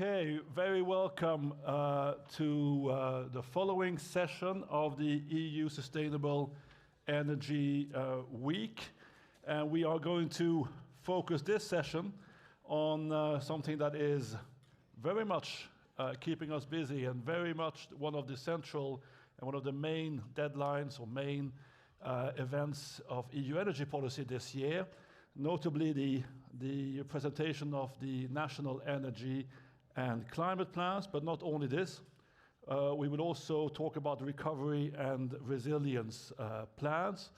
Okay, very welcome to the following session of the EU Sustainable Energy Week. And we are going to focus this session on something that is very much keeping us busy and very much one of the central and one of the main deadlines or main events of EU energy policy this year, notably the presentation of the National Energy and Climate Plans, but not only this. We will also talk about the recovery and resilience plans,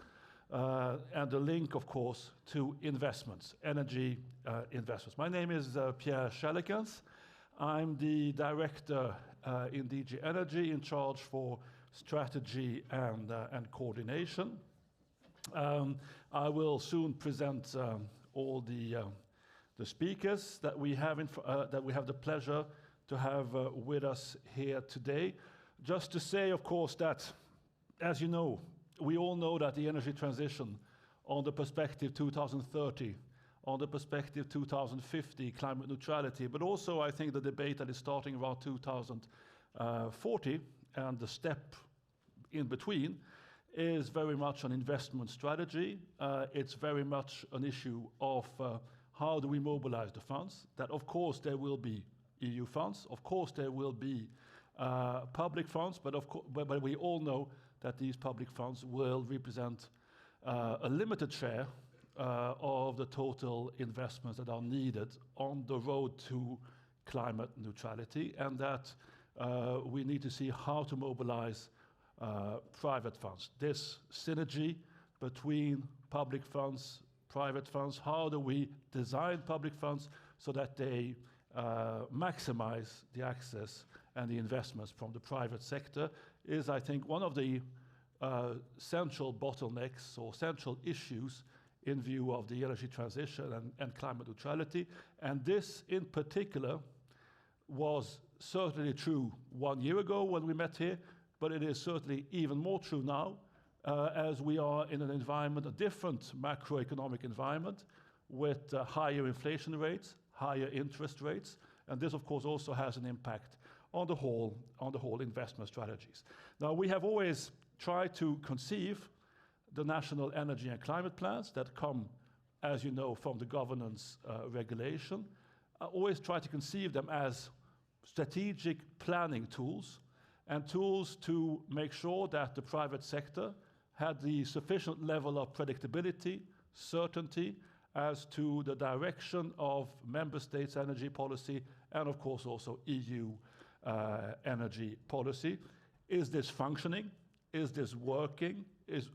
and the link, of course, to investments, energy investments. My name is Pierre Schellekens. I'm the director in DG Energy in charge for strategy and coordination. I will soon present all the speakers that we have the pleasure to have with us here today. Just to say, of course, that, as you know, we all know that the energy transition on the perspective 2030, on the perspective 2050, climate neutrality, but also I think the debate that is starting around 2040 and the step in between is very much an investment strategy. It's very much an issue of how do we mobilize the funds, that of course there will be EU funds, of course there will be public funds, but we all know that these public funds will represent a limited share of the total investments that are needed on the road to climate neutrality, and that we need to see how to mobilize private funds. This synergy between public funds, private funds, how do we design public funds so that they maximize the access and the investments from the private sector is, I think, one of the central bottlenecks or central issues in view of the energy transition and climate neutrality. And this in particular was certainly true 1 year ago when we met here, but it is certainly even more true now as we are in an environment, a different macroeconomic environment with higher inflation rates, higher interest rates, and this of course also has an impact on the whole investment strategies. Now, we have always tried to conceive the national energy and climate plans that come, as you know, from the governance regulation. I always try to conceive them as strategic planning tools and tools to make sure that the private sector had the sufficient level of predictability, certainty as to the direction of member states' energy policy and of course also EU energy policy. Is this functioning? Is this working?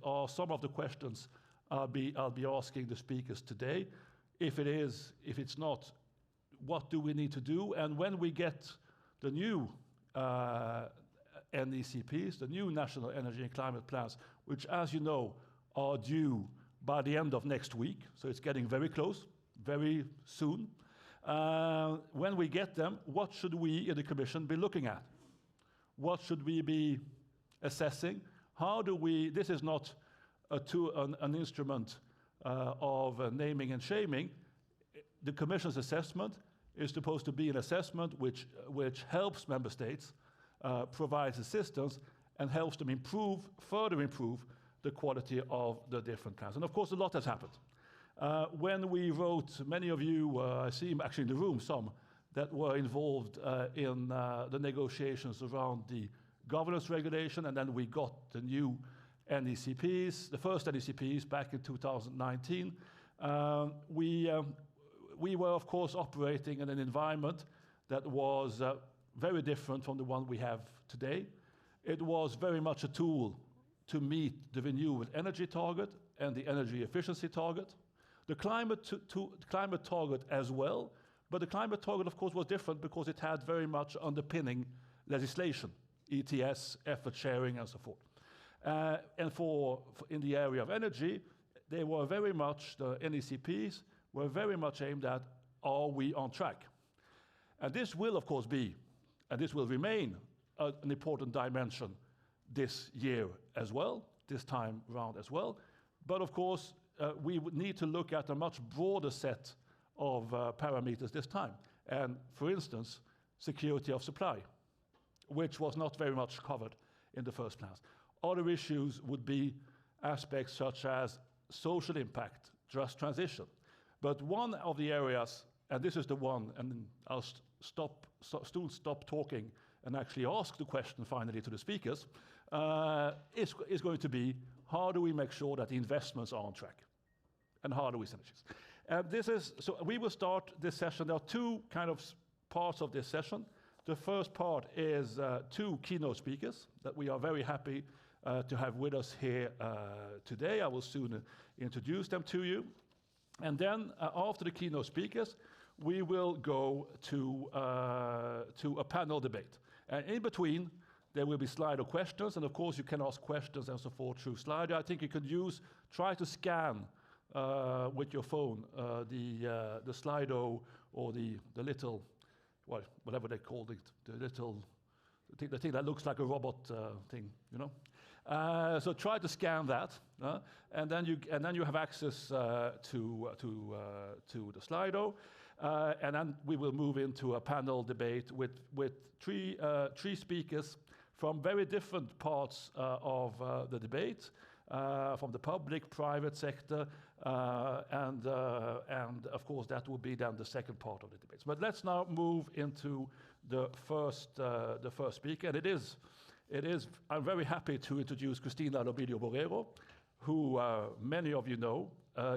Are some of the questions I'll be asking the speakers today. If it is, if it's not, what do we need to do? And when we get the new NECPs, the new National Energy and Climate Plans, which, as you know, are due by the end of next week, so it's getting very close, very soon. When we get them, what should we in the Commission be looking at? What should we be assessing? How do we, this is not an instrument of naming and shaming. The Commission's assessment is supposed to be an assessment which helps member states, provides assistance, and helps them further improve the quality of the different plans. And of course, a lot has happened. When we wrote, many of you, I see actually in the room, some that were involved in the negotiations around the governance regulation, and then we got the new NECPs, the first NECPs back in 2019. We were, of course, operating in an environment that was very different from the one we have today. It was very much a tool to meet the renewable energy target and the energy efficiency target. The climate target as well, but the climate target, of course, was different because it had very much underpinning legislation, ETS, effort sharing, and so forth. And in the area of energy, they were very much, the NECPs were very much aimed at, are we on track? And this will, of course, be, and this will remain an important dimension this year as well, this time round as well. But of course, we would need to look at a much broader set of parameters this time. And for instance, security of supply, which was not very much covered in the first plans. Other issues would be aspects such as social impact, just transition. But one of the areas, and this is the one, and I'll stop talking and actually ask the question finally to the speakers, is going to be, how do we make sure that the investments are on track? And how do we synergize? So we will start this session. There are two kind of parts of this session. The first part is two keynote speakers that we are very happy to have with us here today. I will soon introduce them to you. And then after the keynote speakers, we will go to a panel debate. And in between, there will be Slido questions, and of course you can ask questions and so forth through Slido. I think you could try to scan with your phone the Slido or the little, well, whatever they call it, the thing that looks like a robot thing, you know. So try to scan that, and then you have access to the Slido. And then we will move into a panel debate with three speakers from very different parts of the debate, from the public, private sector, and of course that will be then the second part of the debates. But let's now move into the first speaker, and it is. I'm very happy to introduce Cristina Lobillo Borrero, who many of you know.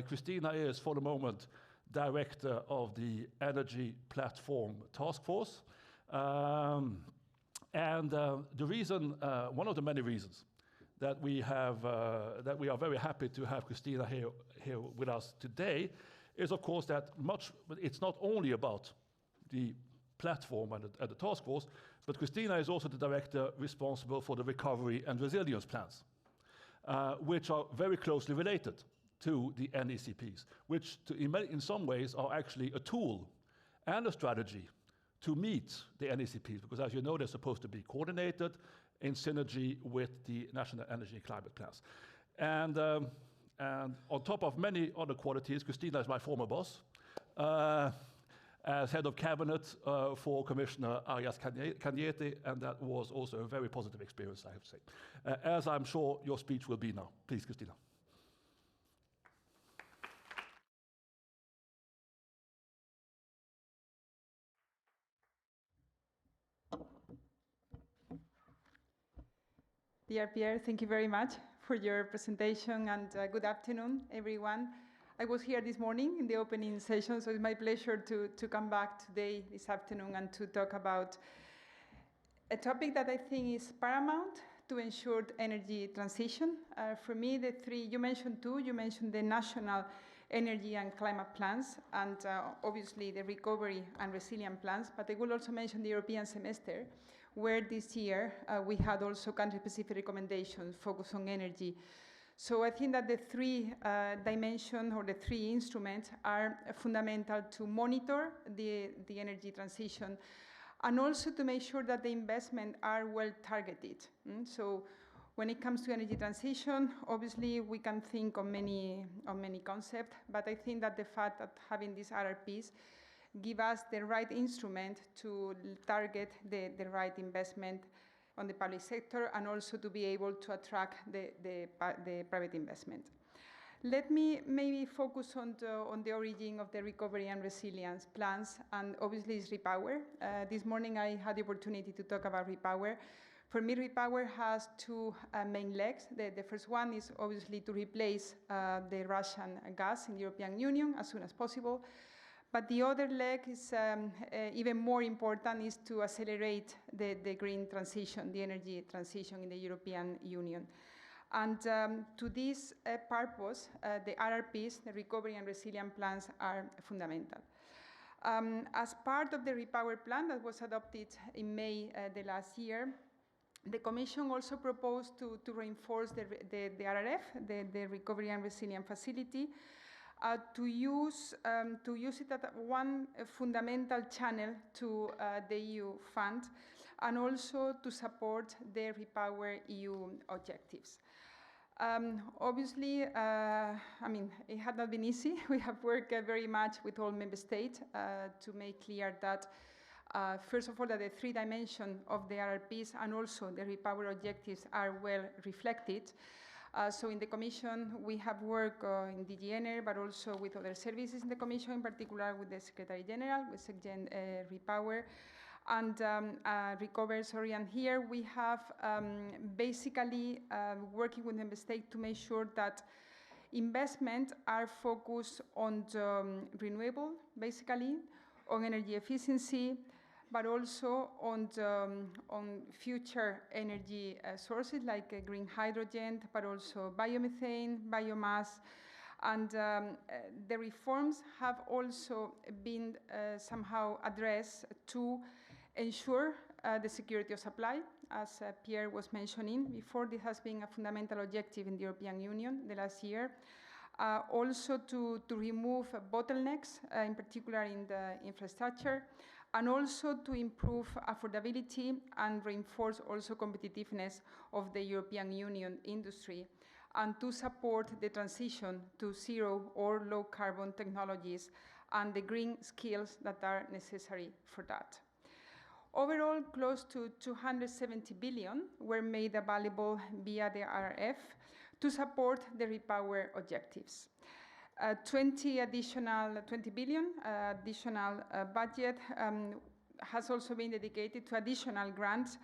Cristina is, for the moment, Director of the Energy Platform Task Force. And the reason, one of the many reasons that we are very happy to have Cristina here with us today is, of course, that it's not only about the platform and the task force, but Cristina is also the director responsible for the recovery and resilience plans, which are very closely related to the NECPs, which in some ways are actually a tool and a strategy to meet the NECPs, because as you know, they're supposed to be coordinated in synergy with the national energy and climate plans. And on top of many other qualities, Cristina is my former boss, as head of cabinet for Commissioner Arias Cañete, and that was also a very positive experience, I have to say. As I'm sure your speech will be now. Please, Cristina. Dear Pierre, thank you very much for your presentation, and good afternoon, everyone. I was here this morning in the opening session, so it's my pleasure to come back today, this afternoon, and to talk about a topic that I think is paramount to ensure energy transition. For me, the three, you mentioned two, you mentioned the national energy and climate plans, and obviously the recovery and resilient plans, but I will also mention the European semester, where this year we had also country-specific recommendations focused on energy. So I think that the three dimensions or the three instruments are fundamental to monitor the energy transition, and also to make sure that the investments are well targeted. So when it comes to energy transition, obviously we can think of many concepts, but I think that the fact that having these RRPs give us the right instrument to target the right investment on the public sector, and also to be able to attract the private investment. Let me maybe focus on the origin of the recovery and resilience plans, and obviously it's REPower. This morning I had the opportunity to talk about REPower. For me, REPower has two main legs. The first one is obviously to replace the Russian gas in the European Union as soon as possible. But the other leg is even more important, is to accelerate the green transition, the energy transition in the European Union. And to this purpose, the RRPs, the recovery and resilient plans, are fundamental. As part of the REPower plan that was adopted in May the last year, the Commission also proposed to reinforce the RRF, the Recovery and Resilience Facility, to use it as one fundamental channel to the EU fund, and also to support the REPowerEU objectives. Obviously, I mean, it had not been easy. We have worked very much with all member states to make clear that First of all, that the three dimensions of the RRPs and also the REPower objectives are well reflected. So in the Commission, we have worked in DG Ener, but also with other services in the Commission, in particular with the Secretary-General, with SecGen REPower, and Recover, sorry. And here we have basically working with Member States to make sure that investments are focused on the renewable, basically, on energy efficiency, but also on future energy sources like green hydrogen, but also biomethane, biomass. And the reforms have also been somehow addressed to ensure the security of supply. As Pierre was mentioning before, this has been a fundamental objective in the European Union the last year. Also to remove bottlenecks, in particular in the infrastructure, and also to improve affordability and reinforce also competitiveness of the European Union industry, and to support the transition to zero or low carbon technologies and the green skills that are necessary for that. Overall, close to 270 billion were made available via the RRF to support the REPower objectives. 20 billion additional budget has also been dedicated to additional grants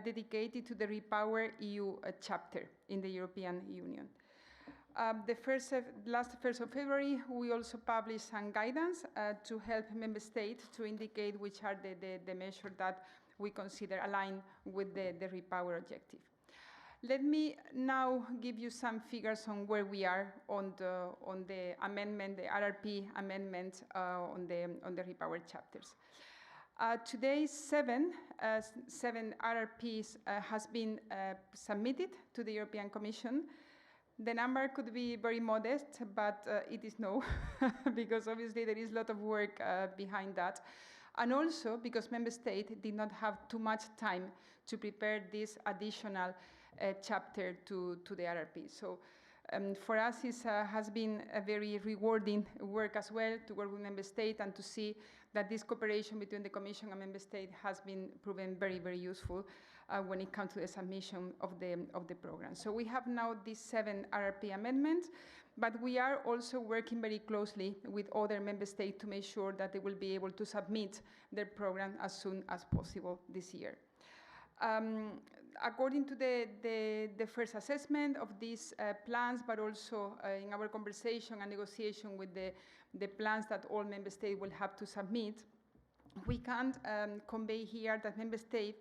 dedicated to the REPowerEU chapter in the European Union. Last 1st of February, we also published some guidance to help Member States to indicate which are the measures that we consider aligned with the REPower objective. Let me now give you some figures on where we are on the amendment, the RRP amendment on the REPower chapters. Today, seven RRPs has been submitted to the European Commission. The number could be very modest, but it is no, because obviously there is a lot of work behind that. And also because Member States did not have too much time to prepare this additional chapter to the RRP. So for us, it has been a very rewarding work as well to work with Member States and to see that this cooperation between the Commission and Member States has been proven very, very useful when it comes to the submission of the program. So we have now these 7 RRP amendments, but we are also working very closely with other Member States to make sure that they will be able to submit their program as soon as possible this year. According to the first assessment of these plans, but also in our conversation and negotiation with the plans that all Member States will have to submit, we can convey here that Member States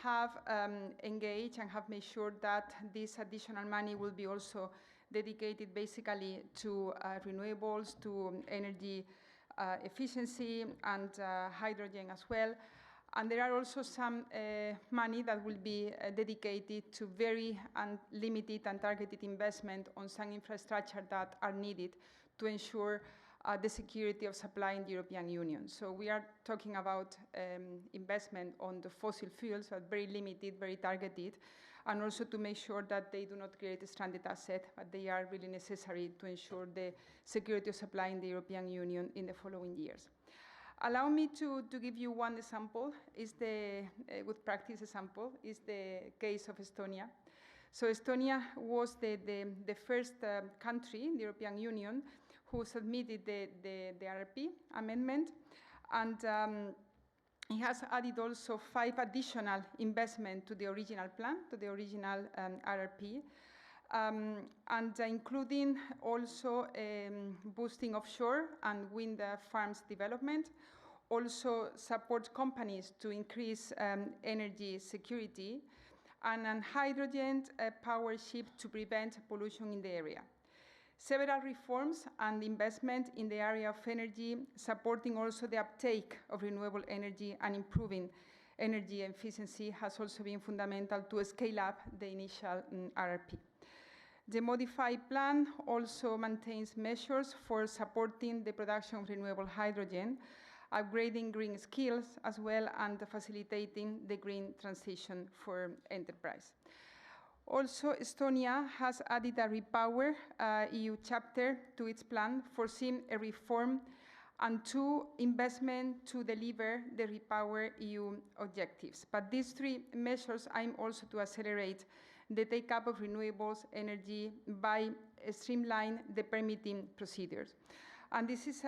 have engaged and have made sure that this additional money will be also dedicated basically to renewables, to energy efficiency, and hydrogen as well. And there are also some money that will be dedicated to very limited and targeted investment on some infrastructure that are needed to ensure the security of supply in the European Union. So we are talking about investment on the fossil fuels, but very limited, very targeted, and also to make sure that they do not create a stranded asset, but they are really necessary to ensure the security of supply in the European Union in the following years. Allow me to give you one example, is the good practice example, is the case of Estonia. So Estonia was the first country in the European Union who submitted the RRP amendment, and it has added also 5 additional investment to the original plan, to the original RRP, and including also boosting offshore and wind farms development, also support companies to increase energy security, and a hydrogen power ship to prevent pollution in the area. Several reforms and investment in the area of energy, supporting also the uptake of renewable energy and improving energy efficiency, has also been fundamental to scale up the initial RRP. The modified plan also maintains measures for supporting the production of renewable hydrogen, upgrading green skills as well, and facilitating the green transition for enterprise. Also, Estonia has added a REPowerEU chapter to its plan, foreseeing a reform and 2, investment to deliver the REPowerEU objectives. But these 3 measures aim also to accelerate the take-up of renewables energy by streamline the permitting procedures. And this is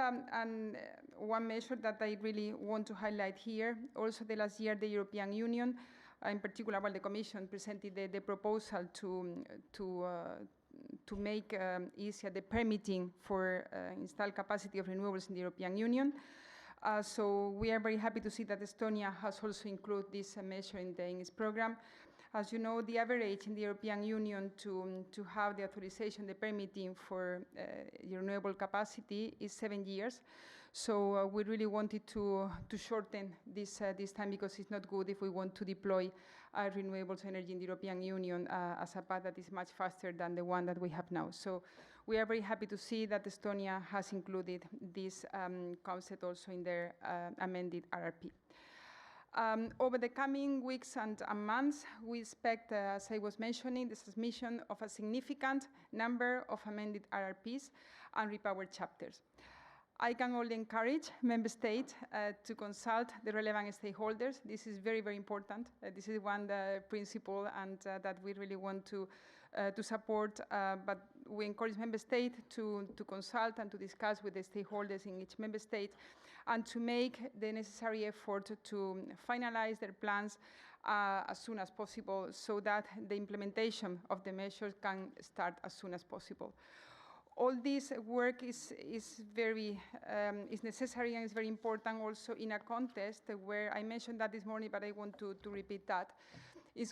one measure that I really want to highlight here. Also, the last year, the European Union, in particular, the Commission presented the proposal to make easier the permitting for installed capacity of renewables in the European Union. So we are very happy to see that Estonia has also included this measure in its program. As you know, the average in the European Union to have the authorization, the permitting for renewable capacity is 7 years. So we really wanted to shorten this time, because it's not good if we want to deploy renewables energy in the European Union as a path that is much faster than the one that we have now. So we are very happy to see that Estonia has included this concept also in their amended RRP. Over the coming weeks and months, we expect, as I was mentioning, the submission of a significant number of amended RRPs and REPower chapters. I can only encourage Member States to consult the relevant stakeholders. This is very, very important. This is one principle and that we really want to support, but we encourage Member States to consult and to discuss with the stakeholders in each Member State and to make the necessary effort to finalize their plans as soon as possible, so that the implementation of the measures can start as soon as possible. All this work is necessary and is very important also in a context where I mentioned that this morning, but I want to repeat that.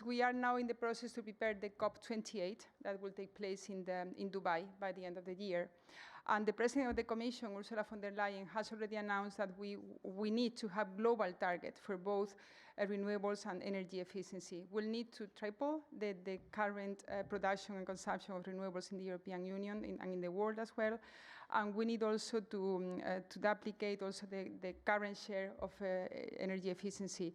We are now in the process to prepare the COP28 that will take place in Dubai by the end of the year. And the President of the Commission, Ursula von der Leyen, has already announced that we need to have global targets for both renewables and energy efficiency. We'll need to triple the current production and consumption of renewables in the European Union and in the world as well. And we need also to duplicate also the current share of energy efficiency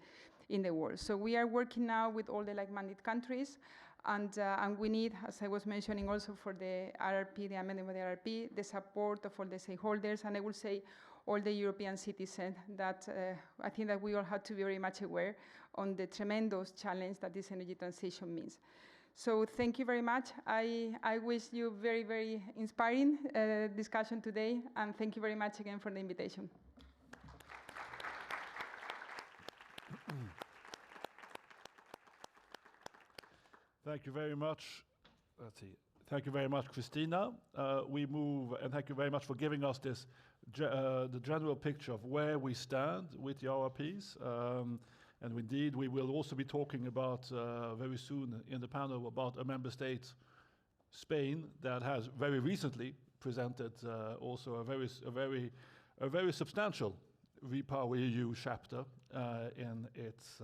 in the world. So we are working now with all the like-minded countries, and we need, as I was mentioning also for the RRP, the amendment of the RRP, the support of all the stakeholders, and I will say all the European citizens, that I think that we all have to be very much aware on the tremendous challenge that this energy transition means. So thank you very much. I wish you very, very inspiring discussion today, and thank you very much again for the invitation. Thank you very much. Let's see. Thank you very much, Christina. We move, and thank you very much for giving us this the general picture of where we stand with the RRPs. And indeed, we will also be talking about very soon in the panel about a member state, Spain, that has very recently presented also a very substantial REPowerEU chapter in its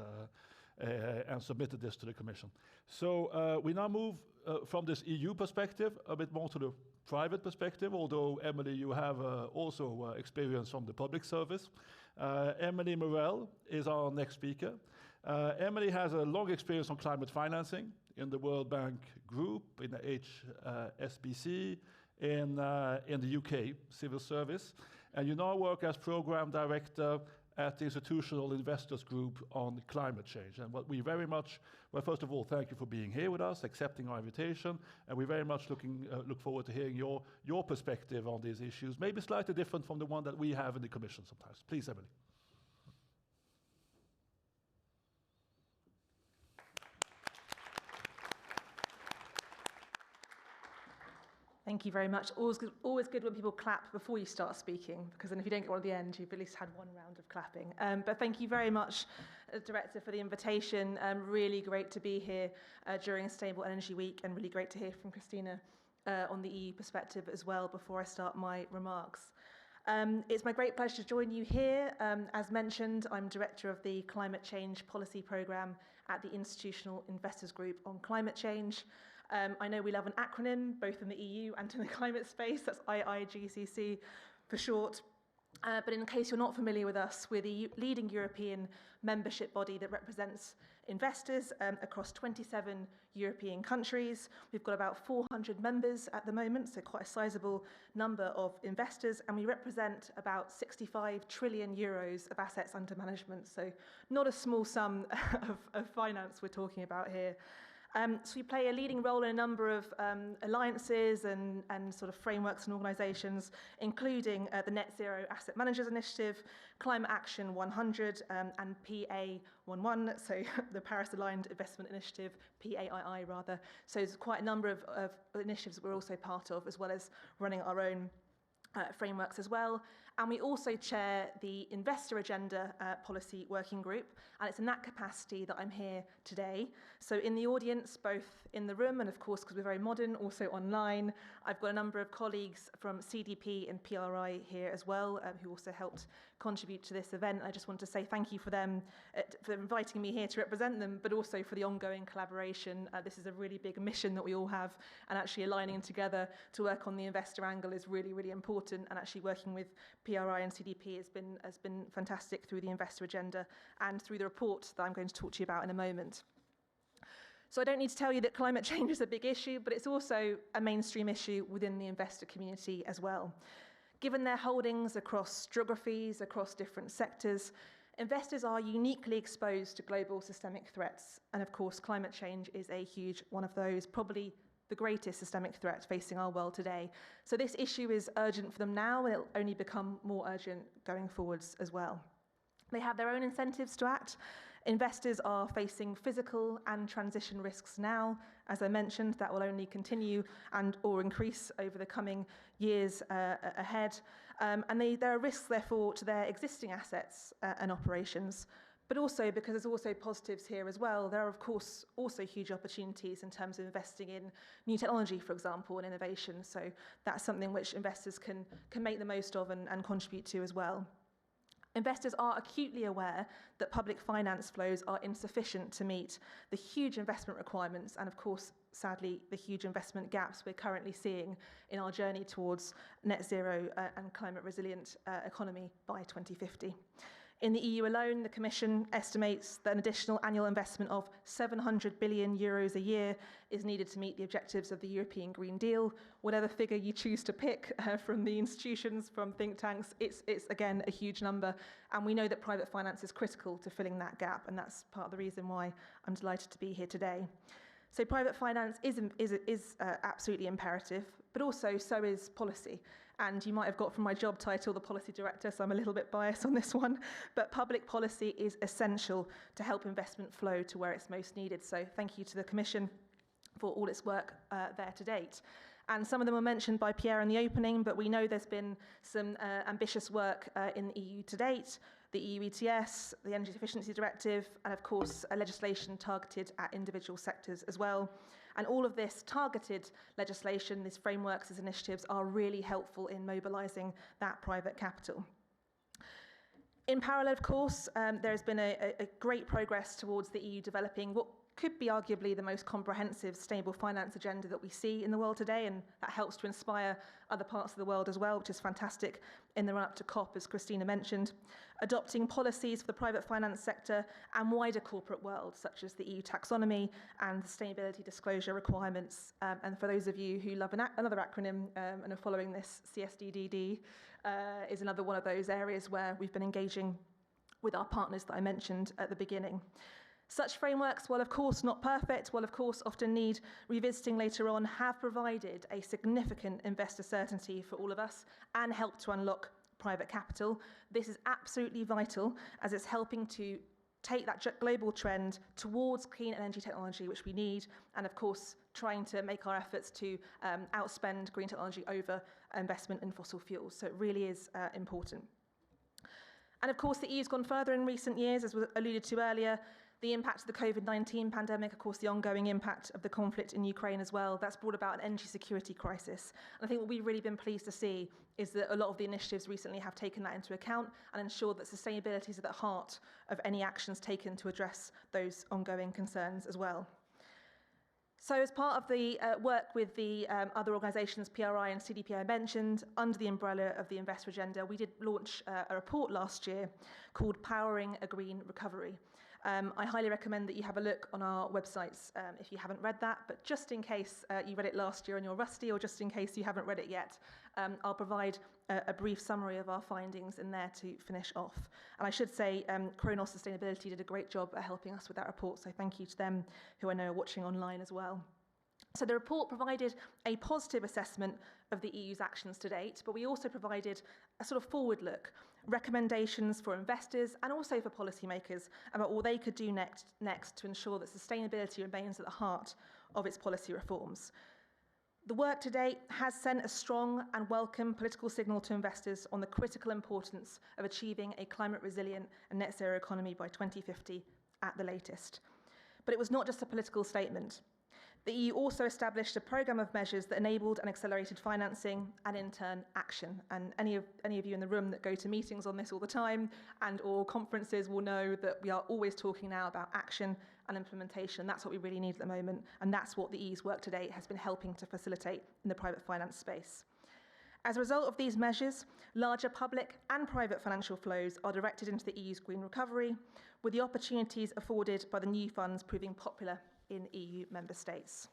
and submitted this to the Commission. So we now move from this EU perspective a bit more to the private perspective, although, Emily, you have also experience from the public service. Emily Morel is our next speaker. Emily has a long experience on climate financing in the World Bank Group, in the HSBC, in the UK civil service. And you now work as Program Director at the Institutional Investors Group on climate change. And what we very much, well, first of all, thank you for being here with us, accepting our invitation, and we very much look forward to hearing your perspective on these issues, maybe slightly different from the one that we have in the Commission sometimes. Please, Emily. Thank you very much. Always good when people clap before you start speaking, because then if you don't get one at the end, you've at least had one round of clapping. But thank you very much, Director, for the invitation. Really great to be here during Sustainable Energy Week, and really great to hear from Christina on the EU perspective as well before I start my remarks. It's my great pleasure to join you here. As mentioned, I'm Director of the Climate Change Policy Programme at the Institutional Investors Group on Climate Change. I know we love an acronym, both in the EU and in the climate space. That's IIGCC for short. But in case you're not familiar with us, we're the leading European membership body that represents investors across 27 European countries. We've got about 400 members at the moment, so quite a sizable number of investors, and we represent about 65 trillion euros of assets under management, so not a small sum of finance we're talking about here. So we play a leading role in a number of alliances and sort of frameworks and organisations, including the Net Zero Asset Managers Initiative, Climate Action 100 and PA11, so the Paris Aligned Investment Initiative, PAII rather. So there's quite a number of initiatives that we're also part of, as well as running our own frameworks as well. And we also chair the Investor Agenda Policy Working Group, and it's in that capacity that I'm here today. So in the audience, both in the room and of course, because we're very modern, also online, I've got a number of colleagues from CDP and PRI here as well, who also helped contribute to this event. I just want to say thank you for them, for inviting me here to represent them, but also for the ongoing collaboration. This is a really big mission that we all have, and actually aligning together to work on the investor angle is really, really important, and actually working with PRI and CDP has been fantastic through the investor agenda and through the report that I'm going to talk to you about in a moment. So I don't need to tell you that climate change is a big issue, but it's also a mainstream issue within the investor community as well. Given their holdings across geographies, across different sectors, investors are uniquely exposed to global systemic threats. And of course, climate change is a huge one of those, probably the greatest systemic threat facing our world today. So this issue is urgent for them now, and it'll only become more urgent going forwards as well. They have their own incentives to act. Investors are facing physical and transition risks now. As I mentioned, that will only continue or increase over the coming years ahead. And there are risks, therefore, to their existing assets and operations. But also, because there's also positives here as well, there are, of course, also huge opportunities in terms of investing in new technology, for example, and innovation. So that's something which investors can make the most of and contribute to as well. Investors are acutely aware that public finance flows are insufficient to meet the huge investment requirements and, of course, sadly, the huge investment gaps we're currently seeing in our journey towards net zero and climate resilient economy by 2050. In the EU alone, the Commission estimates that an additional annual investment of 700 billion euros a year is needed to meet the objectives of the European Green Deal. Whatever figure you choose to pick from the institutions, from think tanks, it's again a huge number. And we know that private finance is critical to filling that gap, and that's part of the reason why I'm delighted to be here today. So private finance is absolutely imperative, but also so is policy. And you might have got from my job title, the policy director, so I'm a little bit biased on this one. But public policy is essential to help investment flow to where it's most needed. So thank you to the Commission for all its work there to date. And some of them were mentioned by Pierre in the opening, but we know there's been some ambitious work in the EU to date. The EU ETS, the Energy Efficiency Directive, and of course, legislation targeted at individual sectors as well. And all of this targeted legislation, these frameworks, these initiatives are really helpful in mobilising that private capital. In parallel, of course, there has been a great progress towards the EU developing what could be arguably the most comprehensive sustainable finance agenda that we see in the world today, and that helps to inspire other parts of the world as well, which is fantastic in the run-up to COP, as Christina mentioned. Adopting policies for the private finance sector and wider corporate world, such as the EU taxonomy and sustainability disclosure requirements. And for those of you who love another acronym and are following this, CSDDD is another one of those areas where we've been engaging with our partners that I mentioned at the beginning. Such frameworks, while of course not perfect, while of course often need revisiting later on, have provided a significant investor certainty for all of us and helped to unlock private capital. This is absolutely vital as it's helping to take that global trend towards clean energy technology, which we need, and of course trying to make our efforts to outspend green technology over investment in fossil fuels. So it really is important. And of course the EU's gone further in recent years, as was alluded to earlier. The impact of the COVID-19 pandemic, of course, the ongoing impact of the conflict in Ukraine as well, that's brought about an energy security crisis. And I think what we've really been pleased to see is that a lot of the initiatives recently have taken that into account and ensured that sustainability is at the heart of any actions taken to address those ongoing concerns as well. So as part of the work with the other organisations, PRI and CDP I mentioned, under the umbrella of the Investor Agenda, we did launch a report last year called Powering a Green Recovery. I highly recommend that you have a look on our websites if you haven't read that, but just in case you read it last year and you're rusty, or just in case you haven't read it yet, I'll provide a brief summary of our findings in there to finish off. And I should say Kronos Sustainability did a great job at helping us with that report, so thank you to them, who I know are watching online as well. So the report provided a positive assessment of the EU's actions to date, but we also provided a sort of forward look, recommendations for investors and also for policymakers about what they could do next to ensure that sustainability remains at the heart of its policy reforms. The work to date has sent a strong and welcome political signal to investors on the critical importance of achieving a climate resilient and net zero economy by 2050 at the latest. But it was not just a political statement. The EU also established a programme of measures that enabled and accelerated financing and, in turn, action. And any of you in the room that go to meetings on this all the time and or conferences will know that we are always talking now about action and implementation. That's what we really need at the moment, and that's what the EU's work to date has been helping to facilitate in the private finance space. As a result of these measures, larger public and private financial flows are directed into the EU's green recovery, with the opportunities afforded by the new funds proving popular in EU member states.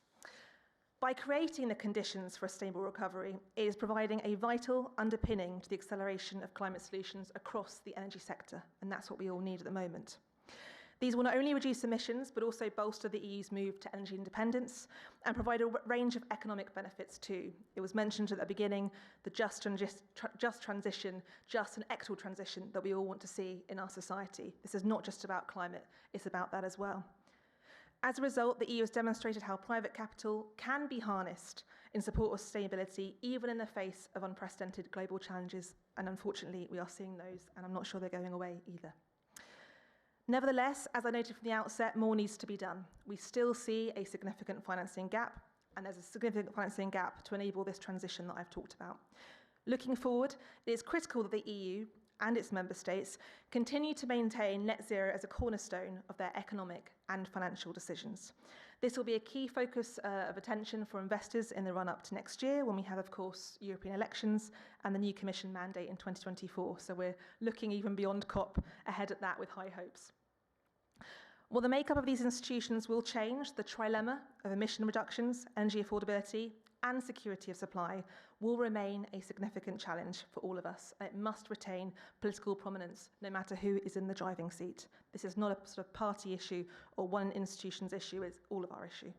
By creating the conditions for a stable recovery, it is providing a vital underpinning to the acceleration of climate solutions across the energy sector, and that's what we all need at the moment. These will not only reduce emissions, but also bolster the EU's move to energy independence and provide a range of economic benefits too. It was mentioned at the beginning, the just transition, just and equitable transition that we all want to see in our society. This is not just about climate, it's about that as well. As a result, the EU has demonstrated how private capital can be harnessed in support of sustainability, even in the face of unprecedented global challenges. And unfortunately, we are seeing those, and I'm not sure they're going away either. Nevertheless, as I noted from the outset, more needs to be done. We still see a significant financing gap, and there's a significant financing gap to enable this transition that I've talked about. Looking forward, it is critical that the EU and its member states continue to maintain net zero as a cornerstone of their economic and financial decisions. This will be a key focus of attention for investors in the run-up to next year, when we have, of course, European elections and the new Commission mandate in 2024. So we're looking even beyond COP ahead at that with high hopes. While the makeup of these institutions will change, the trilemma of emission reductions, energy affordability, and security of supply will remain a significant challenge for all of us. It must retain political prominence no matter who is in the driving seat. This is not a sort of party issue or one institution's issue, it's all of our issue.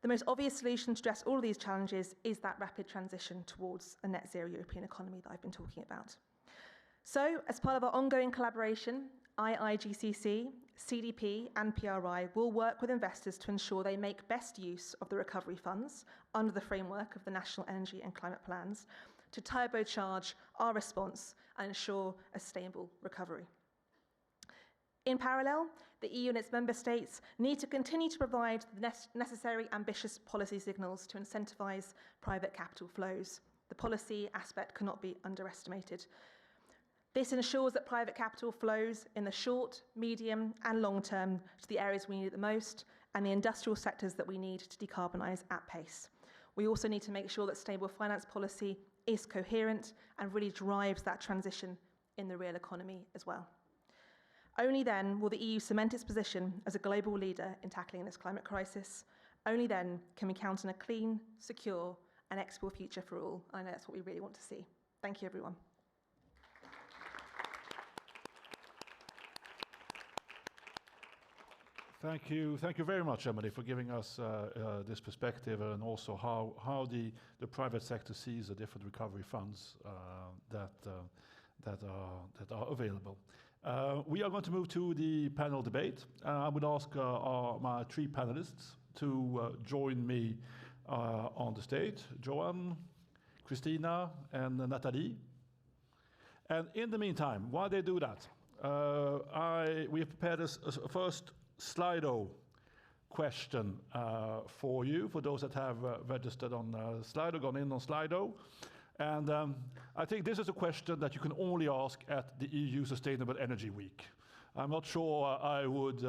The most obvious solution to address all of these challenges is that rapid transition towards a net zero European economy that I've been talking about. So, as part of our ongoing collaboration, IIGCC, CDP and PRI will work with investors to ensure they make best use of the recovery funds under the framework of the National Energy and Climate Plans to turbocharge our response and ensure a stable recovery. In parallel, the EU and its member states need to continue to provide the necessary ambitious policy signals to incentivize private capital flows. The policy aspect cannot be underestimated. This ensures that private capital flows in the short, medium and long term to the areas we need it the most and the industrial sectors that we need to decarbonise at pace. We also need to make sure that stable finance policy is coherent and really drives that transition in the real economy as well. Only then will the EU cement its position as a global leader in tackling this climate crisis. Only then can we count on a clean, secure and equitable future for all. I know that's what we really want to see. Thank you, everyone. Thank you very much, Emily, for giving us this perspective and also how the private sector sees the different recovery funds that are available. We are going to move to the panel debate. I would ask my three panelists to join me on the stage: Joanne, Christina, and Nathalie. And in the meantime, while they do that, we have prepared a first Slido question for you, for those that have registered on Slido, gone in on Slido. And I think this is a question that you can only ask at the EU Sustainable Energy Week. I'm not sure I would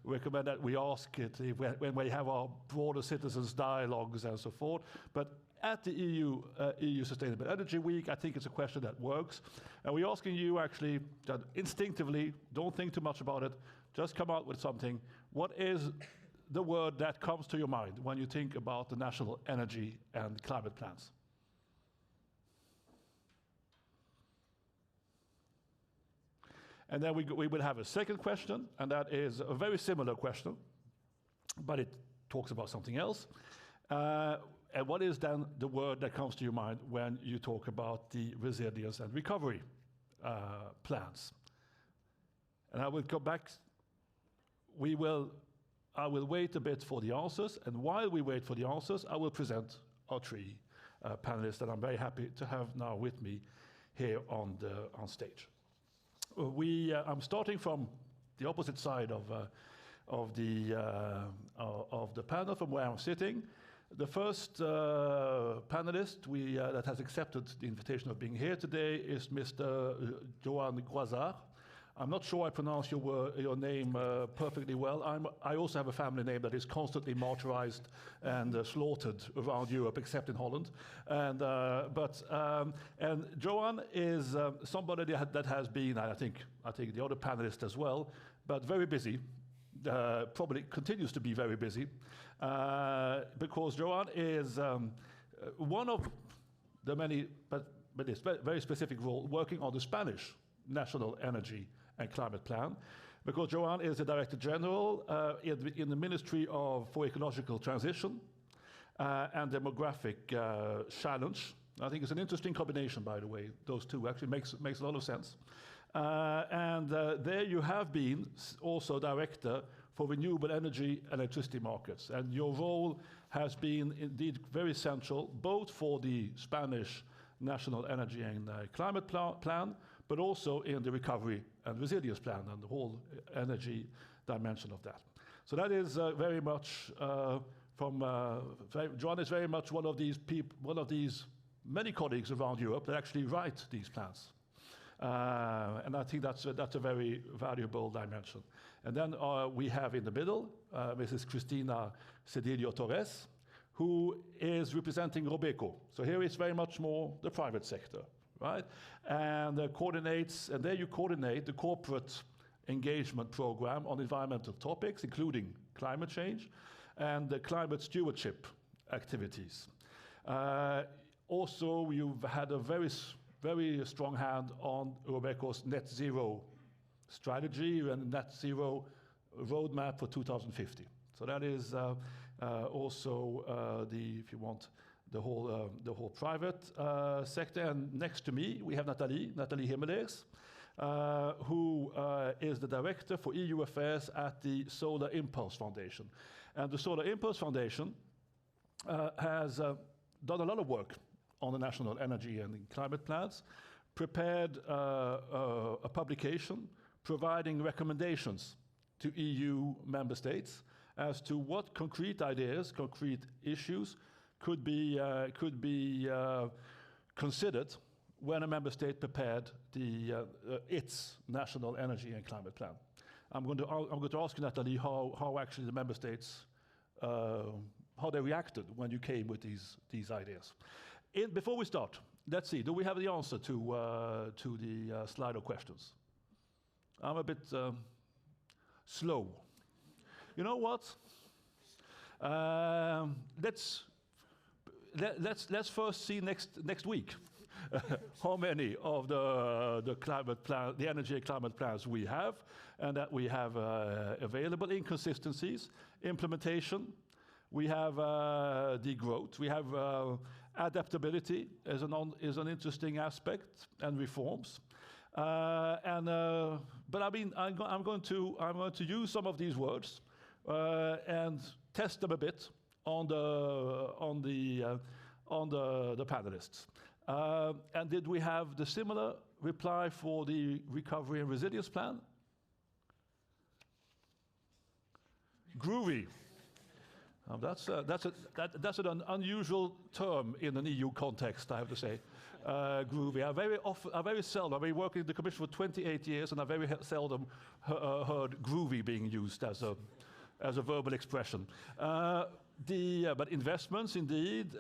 recommend that we ask it when we have our broader citizens' dialogues and so forth, but at the EU Sustainable Energy Week, I think it's a question that works. And we're asking you actually that instinctively, don't think too much about it, Just come out with something. What is the word that comes to your mind when you think about the national energy and climate plans? And then we will have a second question, and that is a very similar question, but it talks about something else. And what is then the word that comes to your mind when you talk about the resilience and recovery plans? And I will come back. I will wait a bit for the answers, and while we wait for the answers, I will present our three panelists that I'm very happy to have now with me here on stage. I'm starting from the opposite side of the panel from where I'm sitting. The first panelist that has accepted the invitation of being here today is Mr. Johan Guazard. I'm not sure I pronounce your name perfectly well. I also have a family name that is constantly martyrized and slaughtered around Europe, except in Holland. And Johan is somebody that has been, I think the other panelists as well, but very busy. Probably continues to be very busy, because Johan is one of the many, but it's very specific role, working on the Spanish National Energy and Climate Plan, because Johan is the Director-General in the Ministry for Ecological Transition and Demographic Challenge. I think it's an interesting combination, by the way. Those two actually makes a lot of sense. There you have been also Director for Renewable Energy and Electricity Markets, and your role has been indeed very central, both for the Spanish National Energy and Climate Plan, but also in the Recovery and Resilience Plan and the whole energy dimension of that. So that is very much Johan is very much one of these many colleagues around Europe that actually write these plans. And I think that's a very valuable dimension. And then we have in the middle Mrs. Cristina Cedillo Torres, who is representing Robeco. So here is very much more the private sector, right? And there you coordinate the corporate engagement program on environmental topics, including climate change and the climate stewardship activities. Also, you've had a very strong hand on Robeco's net zero strategy and net zero roadmap for 2050. So that is also if you want, the whole private sector. And next to me, we have Nathalie Himmelers, who is the Director for EU Affairs at the Solar Impulse Foundation. And the Solar Impulse Foundation has done a lot of work on the national energy and climate plans, prepared a publication providing recommendations to EU member states as to what concrete ideas, concrete issues could be considered when a member state prepared its national energy and climate plan. I'm going to ask you, Nathalie, how actually the member states how they reacted when you came with these ideas. Before we start, let's see. Do we have the answer to the slide of questions? I'm a bit slow. You know what? Let's first see next week how many of the climate plan, the energy and climate plans we have, and that we have available. Inconsistencies, implementation. We have degrowth. We have adaptability is an interesting aspect, and reforms. But I mean, I'm going to use some of these words and test them a bit on the panelists. And did we have the similar reply for the Recovery and Resilience Plan? Groovy. That's an unusual term in an EU context, I have to say. Groovy. I very seldom. I've been working in the Commission for 28 years, and I very seldom heard groovy being used as a verbal expression. But investments, indeed,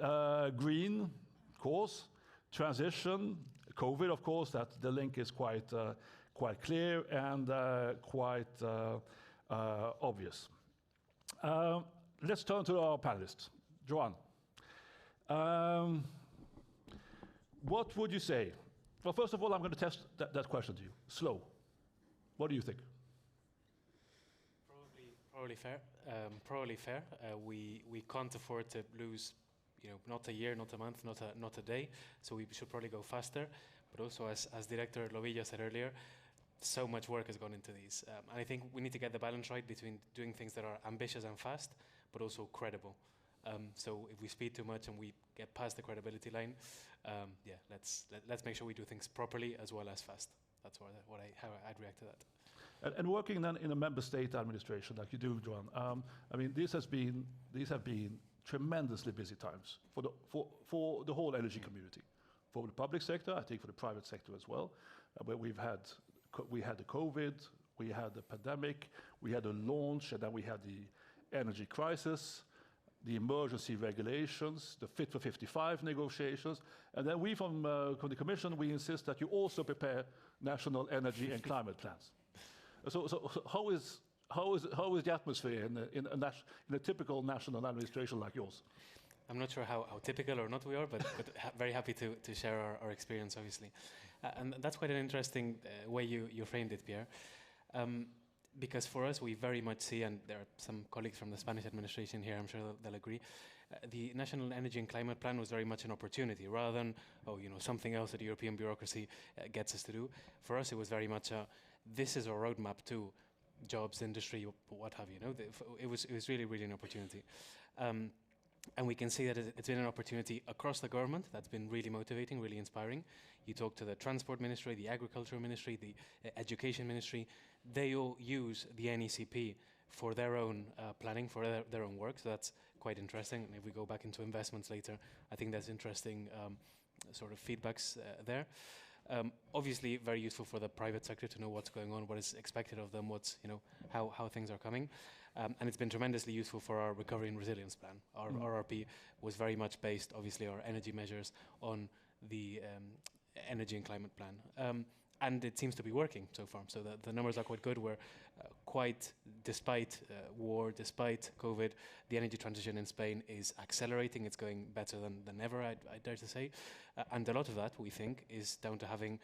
green, of course, transition, COVID, of course. That the link is quite clear and quite obvious. Let's turn to our panelists. Joanne, what would you say? Well, first of all, I'm going to test that question to you. Slow. What do you think? Probably fair. Probably fair. We can't afford to lose, not a year, not a month, not a day. So we should probably go faster. But also, as Director Lovilla said earlier, so much work has gone into these. And I think we need to get the balance right between doing things that are ambitious and fast, but also credible. So if we speed too much and we get past the credibility line, let's make sure we do things properly as well as fast. That's how I'd react to that. And working then in a member state administration like you do, Joanne, I mean, these have been tremendously busy times for the whole energy community, for the public sector, I think for the private sector as well, where we had the COVID, we had the pandemic, we had the launch, and then we had the energy crisis, the emergency regulations, the Fit for 55 negotiations, and then we from the Commission, we insist that you also prepare national energy and climate plans. So how is the atmosphere in a typical national administration like yours? I'm not sure how typical or not we are, but very happy to share our experience, obviously. And that's quite an interesting way you framed it, Pierre. Because for us, we very much see, and there are some colleagues from the Spanish administration here, I'm sure they'll agree, the National Energy and Climate Plan was very much an opportunity, rather than, something else that the European bureaucracy gets us to do. For us, it was very much this is a roadmap to jobs, industry, what have you. It was really, really an opportunity. And we can see that it's been an opportunity across the government that's been really motivating, really inspiring. You talk to the Transport Ministry, the Agriculture Ministry, the Education Ministry. They all use the NECP for their own planning, for their own work. So that's quite interesting. And if we go back into investments later, I think that's interesting sort of feedbacks there. Obviously, very useful for the private sector to know what's going on, what is expected of them, how things are coming. And it's been tremendously useful for our recovery and resilience plan. Our RRP was very much based, obviously, our energy measures on the energy and climate plan. And it seems to be working so far. So the numbers are quite good. We're quite, despite war, despite COVID, the energy transition in Spain is accelerating. It's going better than ever, I dare to say. And a lot of that, we think, is down to having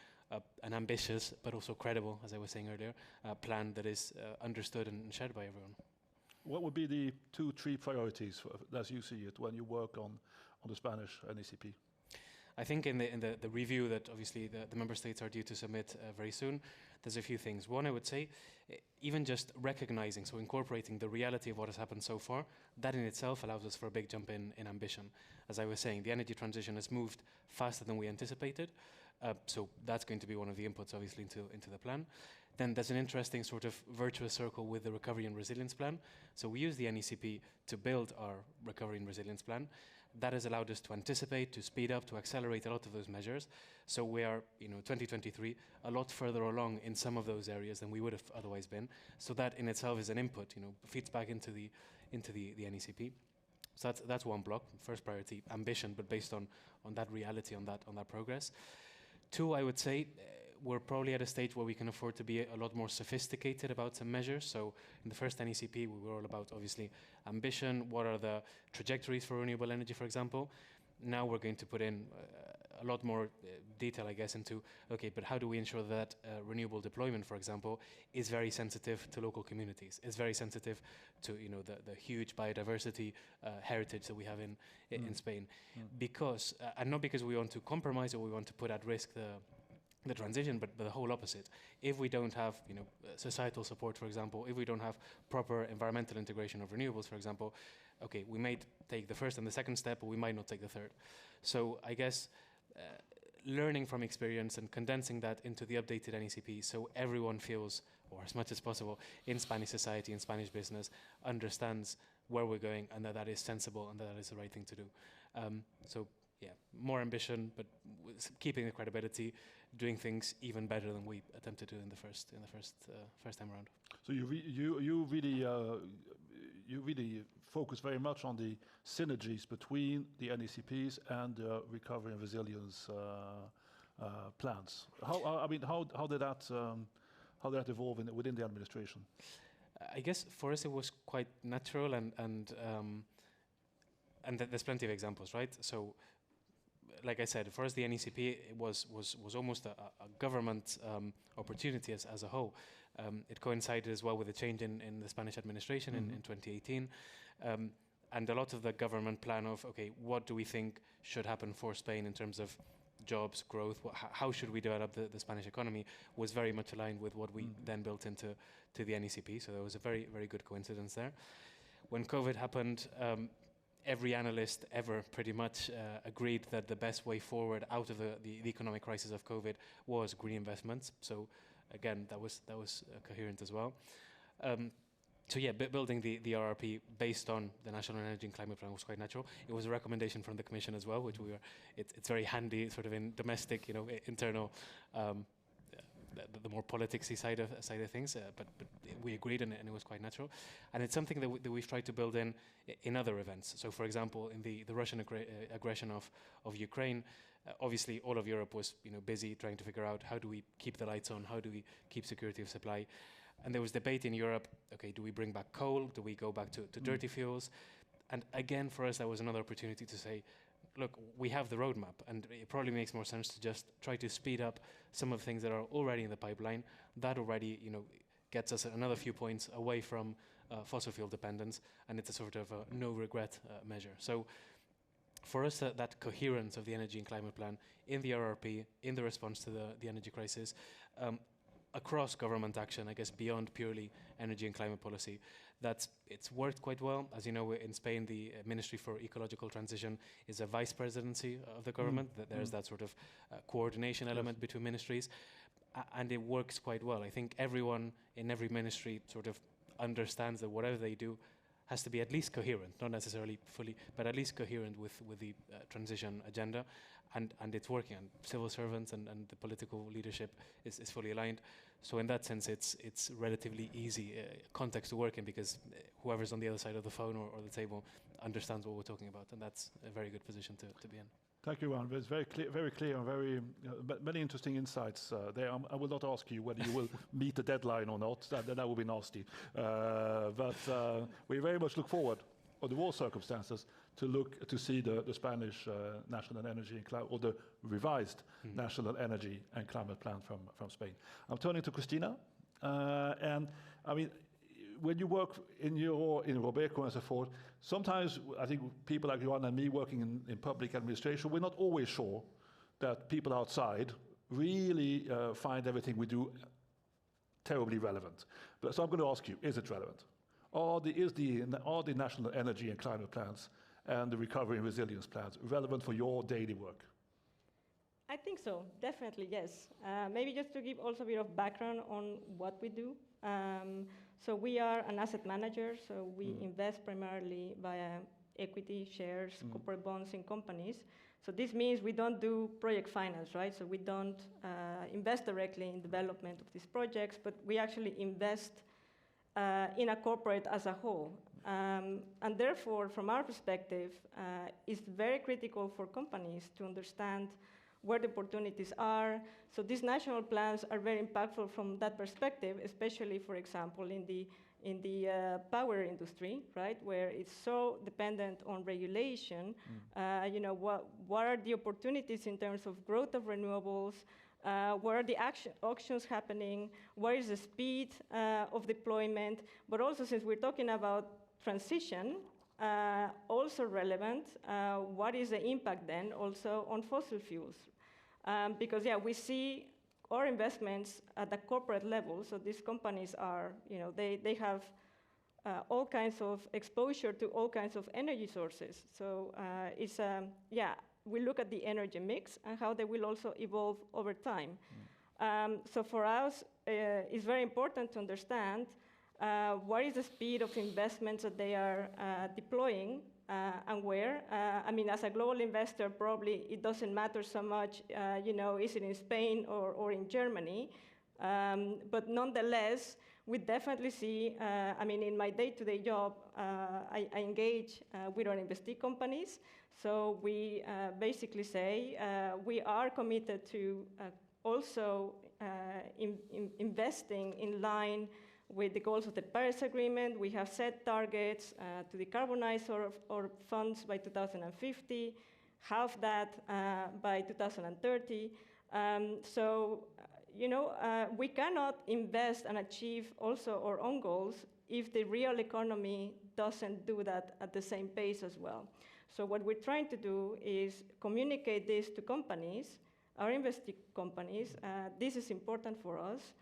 an ambitious, but also credible, as I was saying earlier, plan that is understood and shared by everyone. What would be the 2-3 priorities, as you see it, when you work on the Spanish NECP? I think in the review that obviously the member states are due to submit very soon, there's a few things. One, I would say, even just recognizing, so incorporating the reality of what has happened so far, that in itself allows us for a big jump in ambition. As I was saying, the energy transition has moved faster than we anticipated, so that's going to be one of the inputs, obviously, into the plan. Then there's an interesting sort of virtuous circle with the Recovery and Resilience Plan. So we use the NECP to build our Recovery and Resilience Plan. That has allowed us to anticipate, to speed up, to accelerate a lot of those measures. So we are, 2023, a lot further along in some of those areas than we would have otherwise been. So that in itself is an input, feeds back into the NECP. So that's one block. First priority, ambition, but based on that reality, on that progress. 2, I would say, we're probably at a stage where we can afford to be a lot more sophisticated about some measures. So in the first NECP, we were all about, obviously, ambition. What are the trajectories for renewable energy, for example? Now we're going to put in a lot more detail, I guess, into, okay, but how do we ensure that renewable deployment, for example, is very sensitive to local communities, is very sensitive to, the huge biodiversity heritage that we have in Spain? Because, and not because we want to compromise or we want to put at risk the transition, but the whole opposite. If we don't have, societal support, for example, if we don't have proper environmental integration of renewables, for example, okay, we may take the first and the second step, but we might not take the third. So I guess learning from experience and condensing that into the updated NECP so everyone feels, or as much as possible, in Spanish society and Spanish business, understands where we're going and that is sensible and that is the right thing to do. So yeah, more ambition, but keeping the credibility, doing things even better than we attempted to do in the first time around. So you really focus very much on the synergies between the NECPs and the recovery and resilience plans. How did that evolve within the administration? I guess for us it was quite natural, and there's plenty of examples, right? So, like I said, for us the NECP was almost a government opportunity as a whole. It coincided as well with a change in the Spanish administration in 2018. And a lot of the government plan of, okay, what do we think should happen for Spain in terms of jobs, growth, how should we develop the Spanish economy, was very much aligned with what we then built into the NECP. So there was a very, very good coincidence there. When COVID happened, every analyst ever pretty much agreed that the best way forward out of the economic crisis of COVID was green investments. So again, that was coherent as well. So yeah, building the RRP based on the National Energy and Climate Plan was quite natural. It was a recommendation from the Commission as well, which we were. It's very handy, sort of in domestic, internal, the more politicsy side of things. But we agreed, and it was quite natural. And it's something that we've tried to build in other events. So, for example, in the Russian aggression of Ukraine. Obviously, all of Europe was busy trying to figure out how do we keep the lights on, how do we keep security of supply. And there was debate in Europe, okay, do we bring back coal? Do we go back to dirty fuels? And again, for us, that was another opportunity to say, look, we have the roadmap, and it probably makes more sense to just try to speed up some of the things that are already in the pipeline. That already, gets us another few points away from fossil fuel dependence, and it's a sort of a no-regret measure. So for us, that coherence of the energy and climate plan in the RRP, in the response to the energy crisis, across government action, I guess beyond purely energy and climate policy, it's worked quite well. As you know, in Spain, the Ministry for Ecological Transition is a vice presidency of the government. There's that sort of coordination element between ministries, and it works quite well. I think everyone in every ministry sort of understands that whatever they do has to be at least coherent, not necessarily fully, but at least coherent with the transition agenda. And it's working, and civil servants and the political leadership is fully aligned. So in that sense, it's relatively easy context to work in, because whoever's on the other side of the phone or the table understands what we're talking about, and that's a very good position to be in. Thank you, Juan. It's very clear, and very many interesting insights there. I will not ask you whether you will meet the deadline or not. That would be nasty. But we very much look forward, under all circumstances, to see the Spanish National Energy and Climate, or the revised National Energy and Climate Plan from Spain. I'm turning to Christina, and I mean, when you work in Robeco and so forth, sometimes I think people like Johan and me working in public administration, we're not always sure that people outside really find everything we do terribly relevant. So I'm going to ask you, is it relevant? Are the national energy and climate plans and the recovery and resilience plans relevant for your daily work? I think so, definitely, yes. Maybe just to give also a bit of background on what we do. So we are an asset manager, so we invest primarily via equity, shares, corporate bonds in companies. So this means we don't do project finance, right? So we don't invest directly in development of these projects, but we actually invest in a corporate as a whole. And therefore, from our perspective, it's very critical for companies to understand where the opportunities are. So these national plans are very impactful from that perspective, especially, for example, in the power industry, right, where it's so dependent on regulation. What are the opportunities in terms of growth of renewables? Where are the auctions happening? Where is the speed of deployment? But also, since we're talking about transition, also relevant, what is the impact then also on fossil fuels? Because, yeah, we see our investments at the corporate level, so these companies are, they have all kinds of exposure to all kinds of energy sources. So it's, we look at the energy mix and how they will also evolve over time. So for us, it's very important to understand what is the speed of investments that they are deploying and where. I mean, as a global investor, probably it doesn't matter so much, is it in Spain or in Germany? But nonetheless, we definitely see, in my day-to-day job, I engage with our investee companies. So we basically say we are committed to also investing in line with the goals of the Paris Agreement. We have set targets to decarbonize our funds by 2050, half that by 2030. We cannot invest and achieve also our own goals if the real economy doesn't do that at the same pace as well. So what we're trying to do is communicate this to companies, our investing companies. This is important for us.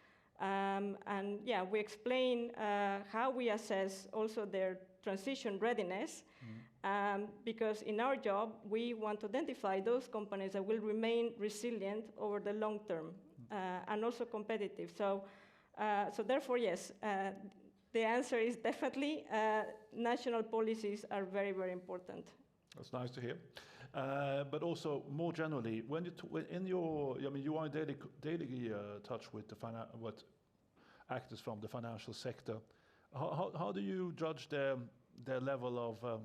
We explain how we assess also their transition readiness, because in our job, we want to identify those companies that will remain resilient over the long term and also competitive. So therefore, yes, the answer is definitely national policies are very, very important. That's nice to hear. But also more generally, when you are in daily touch with what actors from the financial sector. How do you judge their level of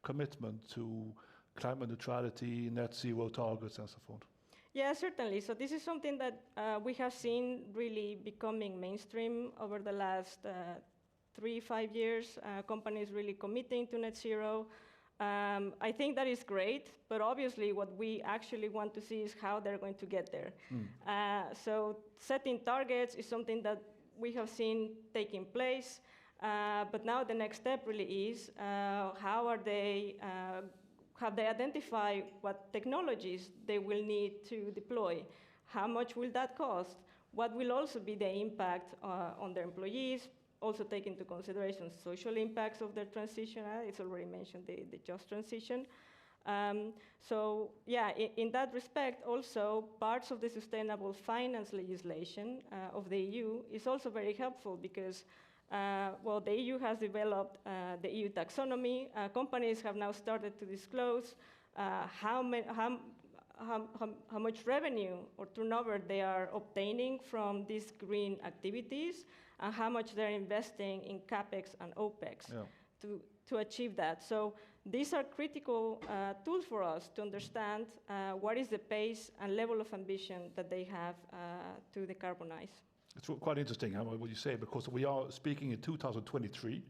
commitment to climate neutrality, net zero targets, and so forth? Yeah, certainly. So this is something that we have seen really becoming mainstream over the last 3-5 years. Companies really committing to net zero. I think that is great, but obviously what we actually want to see is how they're going to get there. So setting targets is something that we have seen taking place, but now the next step really is have they identified what technologies they will need to deploy? How much will that cost? What will also be the impact on their employees? Also take into consideration social impacts of their transition. It's already mentioned the just transition. In that respect, also parts of the sustainable finance legislation of the EU is also very helpful because, the EU has developed the EU taxonomy. Companies have now started to disclose how much revenue or turnover they are obtaining from these green activities, and how much they're investing in CapEx and OpEx to achieve that. So these are critical tools for us to understand what is the pace and level of ambition that they have to decarbonize. It's quite interesting what you say, because we are speaking in 2023,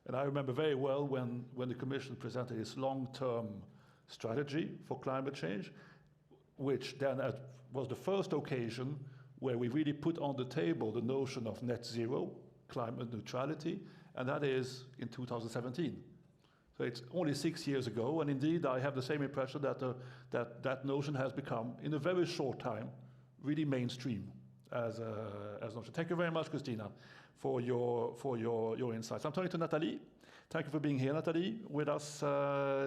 and I remember very well when the Commission presented its long-term strategy for climate change, which then was the first occasion where we really put on the table the notion of net zero, climate neutrality, and that is in 2017. So it's only 6 years ago, and indeed I have the same impression that that notion has become, in a very short time, really mainstream as notion. Thank you very much, Christina, for your insights. I'm turning to Nathalie. Thank you for being here, Nathalie, with us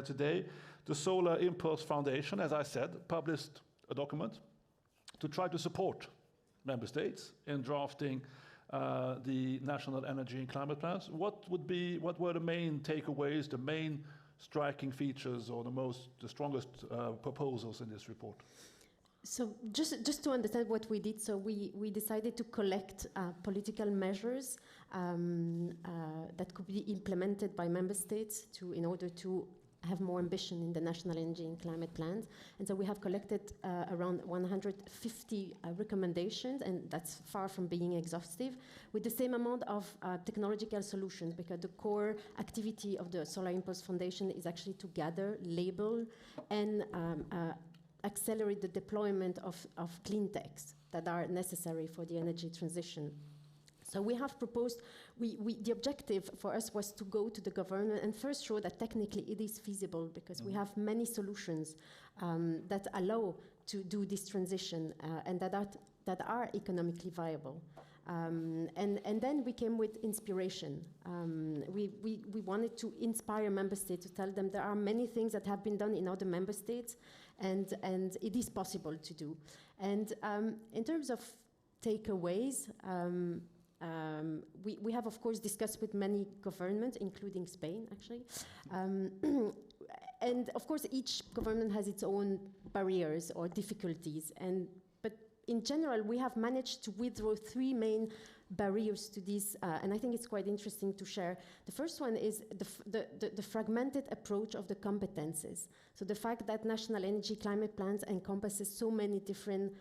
today. The Solar Impulse Foundation, as I said, published a document to try to support member states in drafting the national energy and climate plans. What were the main takeaways, the main striking features, or the strongest proposals in this report? So just to understand what we did, so we decided to collect political measures that could be implemented by member states in order to have more ambition in the national energy and climate plans. And so we have collected around 150 recommendations, and that's far from being exhaustive, with the same amount of technological solutions, because the core activity of the Solar Impulse Foundation is actually to gather, label, and accelerate the deployment of clean techs that are necessary for the energy transition. So we have proposed, the objective for us was to go to the government and first show that technically it is feasible, because we have many solutions that allow to do this transition and that are economically viable. And then we came with inspiration. We wanted to inspire member states, to tell them there are many things that have been done in other member states, and it is possible to do. And in terms of takeaways, we have, of course, discussed with many governments, including Spain, actually. And, of course, each government has its own barriers or difficulties. But in general, we have managed to withdraw 3 main barriers to this, and I think it's quite interesting to share. The first one is the fragmented approach of the competences. So the fact that national energy climate plans encompasses so many different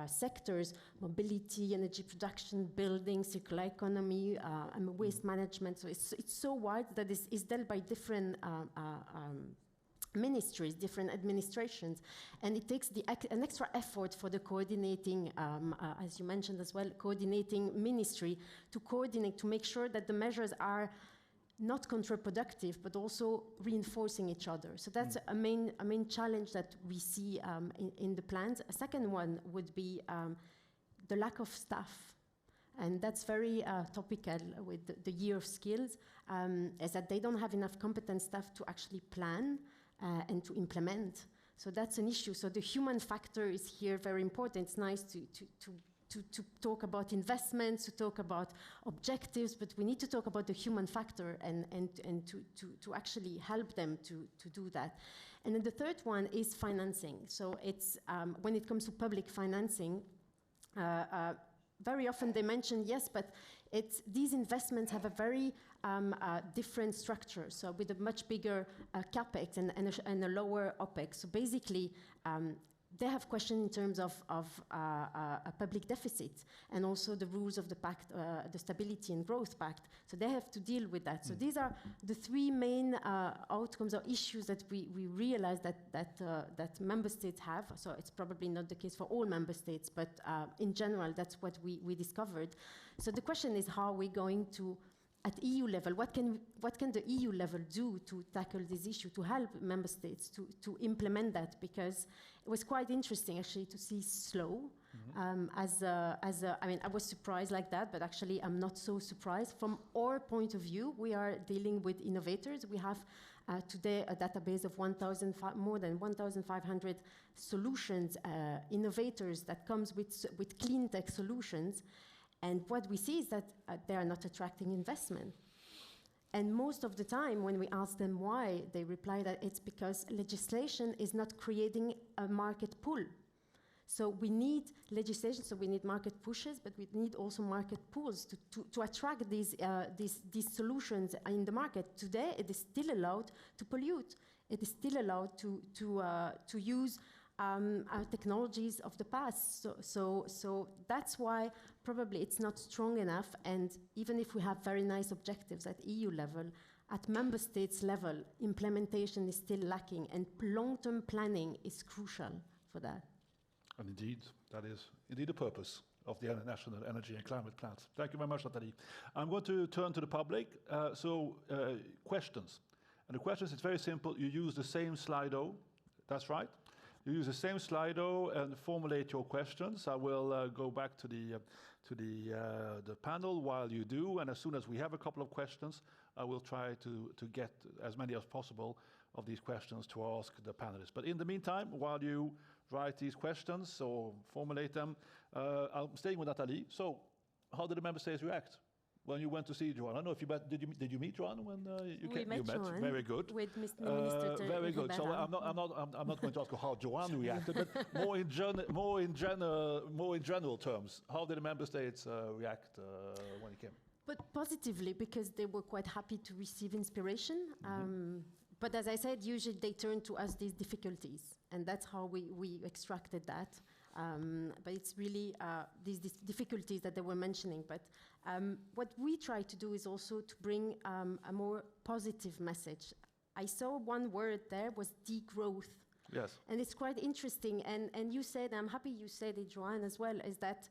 sectors: mobility, energy production, building, circular economy, and waste management. So it's so wide that it's dealt by different ministries, different administrations, and it takes an extra effort for the coordinating, as you mentioned as well, coordinating ministry to coordinate, to make sure that the measures are not counterproductive, but also reinforcing each other. So that's a main challenge that we see in the plans. A second one would be the lack of staff. And that's very topical with the year of skills, is that they don't have enough competent staff to actually plan and to implement. So that's an issue. So the human factor is here very important. It's nice to talk about investments, to talk about objectives, but we need to talk about the human factor and to actually help them to do that. And then the third one is financing. So it's when it comes to public financing, very often they mention, yes, but these investments have a very different structure, so with a much bigger capex and a lower opex. So basically, they have questions in terms of a public deficit and also the rules of the pact, the Stability and Growth Pact. So they have to deal with that. So these are the three main outcomes or issues that we realize that member states have. So it's probably not the case for all member states, but in general, that's what we discovered. So the question is, how are we going to, at EU level, what can the EU level do to tackle this issue, to help member states to implement that? Because it was quite interesting actually to see slow. I mean, I was surprised like that, but actually I'm not so surprised. From our point of view, we are dealing with innovators. We have today a database of more than 1,500 solutions, innovators that comes with clean tech solutions. And what we see is that they are not attracting investment. And most of the time, when we ask them why, they reply that it's because legislation is not creating a market pull. So we need legislation, so we need market pushes, but we need also market pulls to attract these solutions in the market. Today, it is still allowed to pollute. It is still allowed to use technologies of the past. So that's why probably it's not strong enough, and even if we have very nice objectives at EU level, at member states level, implementation is still lacking, and long-term planning is crucial for that. And indeed, that is indeed the purpose of the National Energy and Climate Plans. Thank you very much, Nathalie. I'm going to turn to the public. Questions. And the questions, it's very simple. You use the same Slido. That's right. You use the same Slido and formulate your questions. I will go back to the panel while you do, and as soon as we have a couple of questions, I will try to get as many as possible of these questions to ask the panelists. But in the meantime, while you write these questions or formulate them, I'm staying with Nathalie. So, how did the member states react when you went to see Joanne? I don't know if you met. Did you meet Joanne when you came? We met Joanne. Very good. With Minister. Very good. So I'm not going to ask you how Joanne reacted, but more in general terms, how did the member states react when he came? But positively, because they were quite happy to receive inspiration. But as I said, usually they turn to us these difficulties, and that's how we extracted that. But it's really these difficulties that they were mentioning. But what we try to do is also to bring a more positive message. I saw one word there was degrowth. Yes. And it's quite interesting. And you said, I'm happy you said it, Joanne, as well, is that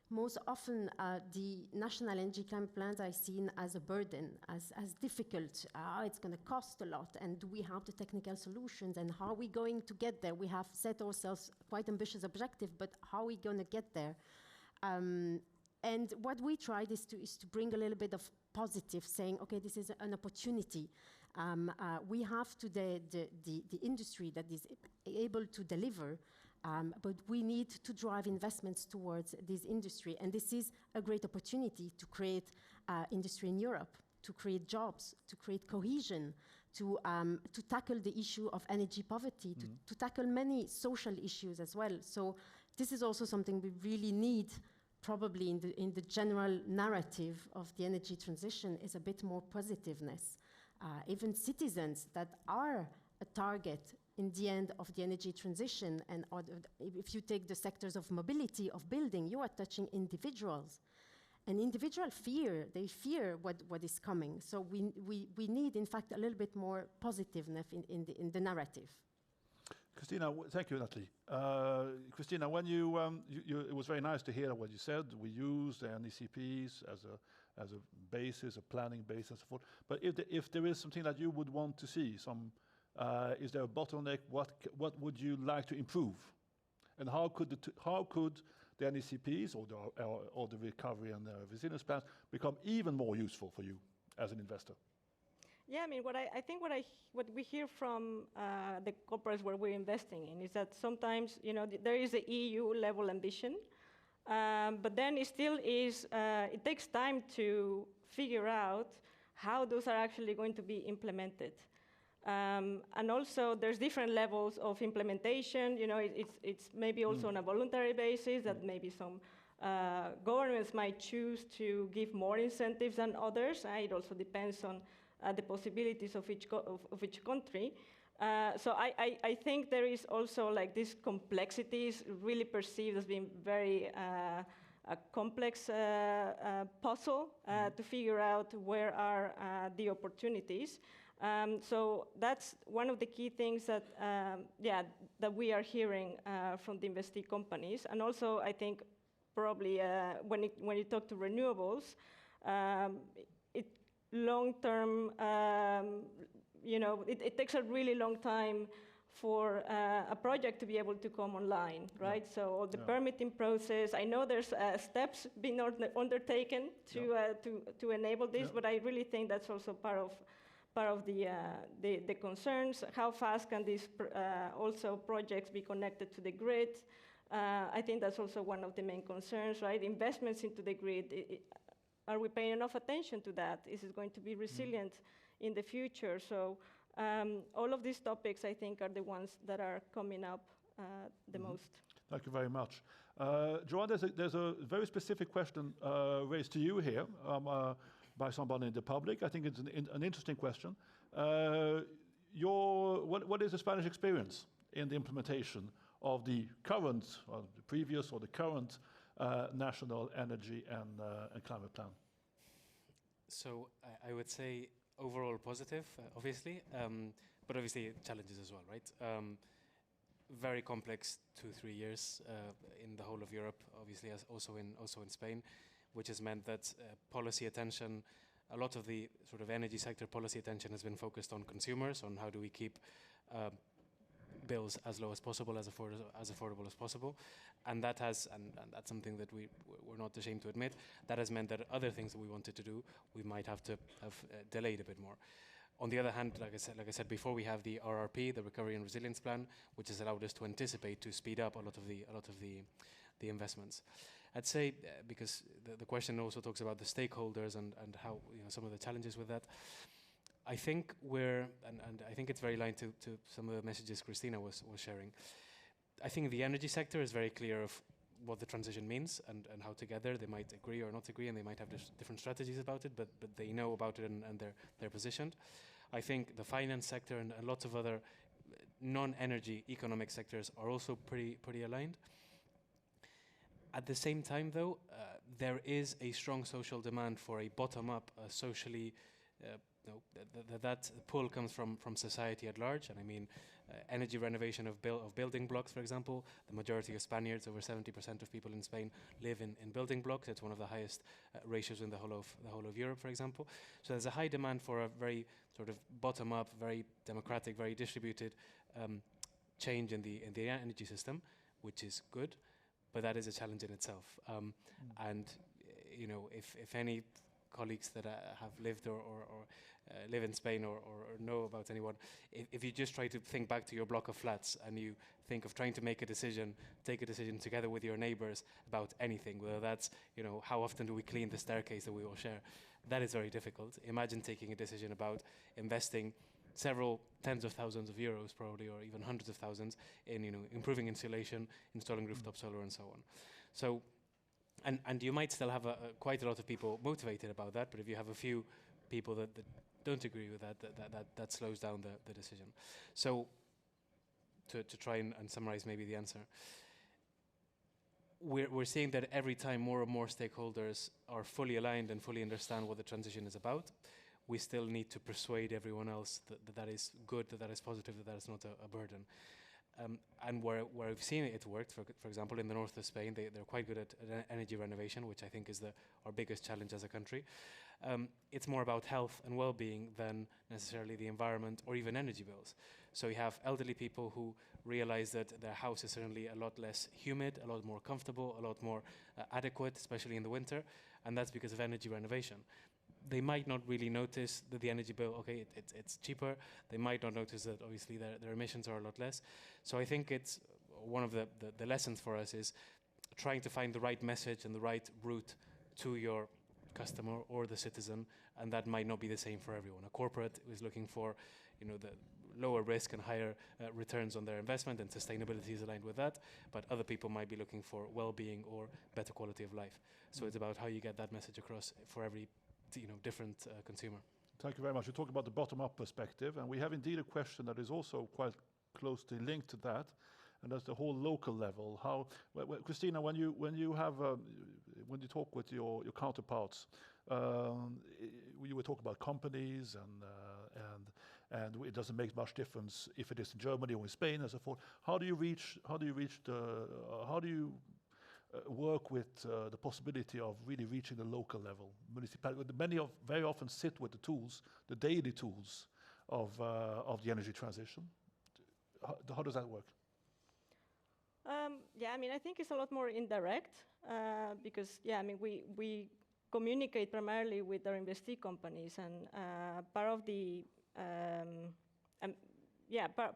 most often the national energy climate plans are seen as a burden, as difficult. It's going to cost a lot, and do we have the technical solutions, and how are we going to get there? We have set ourselves quite ambitious objective, but how are we going to get there? And what we tried is to bring a little bit of positive, saying, okay, this is an opportunity. We have today the industry that is able to deliver, but we need to drive investments towards this industry. And this is a great opportunity to create industry in Europe, to create jobs, to create cohesion, to tackle the issue of energy poverty, to tackle many social issues as well. So this is also something we really need, probably in the general narrative of the energy transition, is a bit more positiveness. Even citizens that are a target in the end of the energy transition, and if you take the sectors of mobility, of building, you are touching individuals. And individual they fear what is coming. So we need, in fact, a little bit more positiveness in the narrative. Christina, thank you, Natalie. Christina, when it was very nice to hear what you said. We use the NECPs as a basis, a planning basis, and so forth. But if there is something that you would want to see, is there a bottleneck? What would you like to improve? And how could the NECPs or the recovery and resilience plans become even more useful for you as an investor? Yeah, I mean, what we hear from the corporates where we're investing in is that sometimes, there is a EU level ambition, but then it still is, it takes time to figure out how those are actually going to be implemented. And also, there's different levels of implementation. It's maybe also on a voluntary basis that maybe some governments might choose to give more incentives than others. It also depends on the possibilities of each country. So I think there is also like this complexity is really perceived as being very a complex puzzle to figure out where are the opportunities. So that's one of the key things that that we are hearing from the investee companies. And also, I think probably when you talk to renewables, long-term, it takes a really long time for a project to be able to come online, right? Yeah. So the permitting process, I know there's steps being undertaken to enable this, but I really think that's also part of the concerns. How fast can these also projects be connected to the grid? I think that's also one of the main concerns, right? Investments into the grid. Are we paying enough attention to that? Is it going to be resilient in the future? So all of these topics, I think, are the ones that are coming up the most. Thank you very much. Joanne, there's a very specific question raised to you here by somebody in the public. I think it's an interesting question. What is the Spanish experience in the implementation of the current, or the previous, or the current national energy and climate plan? So I would say overall positive, obviously, but obviously challenges as well, right? Very complex 2-3 years in the whole of Europe, obviously, as also in Spain, which has meant that policy attention, a lot of the sort of energy sector policy attention has been focused on consumers, on how do we keep bills as low as possible, as affordable as possible, and that's something that we're not ashamed to admit. That has meant that other things that we wanted to do, we might have to have delayed a bit more. On the other hand, like I said before, we have the RRP, the Recovery and Resilience Plan, which has allowed us to anticipate, to speed up a lot of the investments. I'd say because the question also talks about the stakeholders and how some of the challenges with that. I think and I think it's very aligned to some of the messages Christina was sharing. I think the energy sector is very clear of what the transition means and how together they might agree or not agree, and they might have different strategies about it, but they know about it and they're positioned. I think the finance sector and lots of other non-energy economic sectors are also pretty aligned. At the same time, though, there is a strong social demand for a bottom-up, socially that pull comes from society at large, and I mean energy renovation of building blocks, for example. The majority of Spaniards, over 70% of people in Spain, live in building blocks. It's one of the highest ratios in the whole of Europe, for example. So there's a high demand for a very sort of bottom-up, very democratic, very distributed change in the energy system, which is good, but that is a challenge in itself. And if any colleagues that have lived or live in Spain or know about anyone, if you just try to think back to your block of flats and you think of trying to take a decision together with your neighbors about anything, whether that's, how often do we clean the staircase that we all share, that is very difficult. Imagine taking a decision about investing several tens of thousands of euros probably, or even hundreds of thousands in, improving insulation, installing rooftop solar and so on. So, and you might still have quite a lot of people motivated about that, but if you have a few people that don't agree with that slows down the decision. So to try and summarize maybe the answer. We're seeing that every time more and more stakeholders are fully aligned and fully understand what the transition is about, we still need to persuade everyone else that is good, that is positive, that is not a burden. And where we've seen it worked, for example, in the north of Spain, they're quite good at energy renovation, which I think is our biggest challenge as a country. It's more about health and well-being than necessarily the environment or even energy bills. So you have elderly people who realize that their house is certainly a lot less humid, a lot more comfortable, a lot more adequate, especially in the winter, and that's because of energy renovation. They might not really notice that the energy bill, okay, it's cheaper. They might not notice that obviously their emissions are a lot less. So I think it's one of the lessons for us is trying to find the right message and the right route to your customer or the citizen, and that might not be the same for everyone. A corporate is looking for, the lower risk and higher returns on their investment, and sustainability is aligned with that, but other people might be looking for well-being or better quality of life. So it's about how you get that message across for every different consumer. Thank you very much. You talk about the bottom-up perspective, and we have indeed a question that is also quite closely linked to that, and that's the whole local level. How, Christina, when you talk with your counterparts, you were talking about companies and it doesn't make much difference if it is in Germany or in Spain and so forth. How do you work with the possibility of really reaching the local level? Municipality, very often sit with the tools, the daily tools of the energy transition. How does that work? I think it's a lot more indirect because, we communicate primarily with our investee companies, and part of the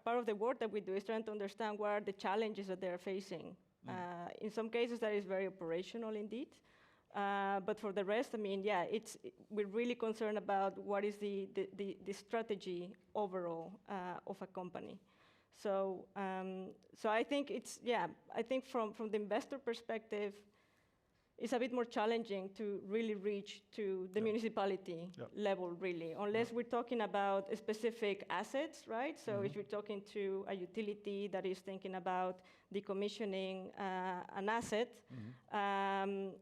part of the work that we do is trying to understand what are the challenges that they're facing. In some cases, that is very operational indeed. But for the rest, we're really concerned about what is the strategy overall of a company. So I think I think from the investor perspective, it's a bit more challenging to really reach to the municipality level, really, unless we're talking about specific assets, right? So if you're talking to a utility that is thinking about decommissioning an asset, then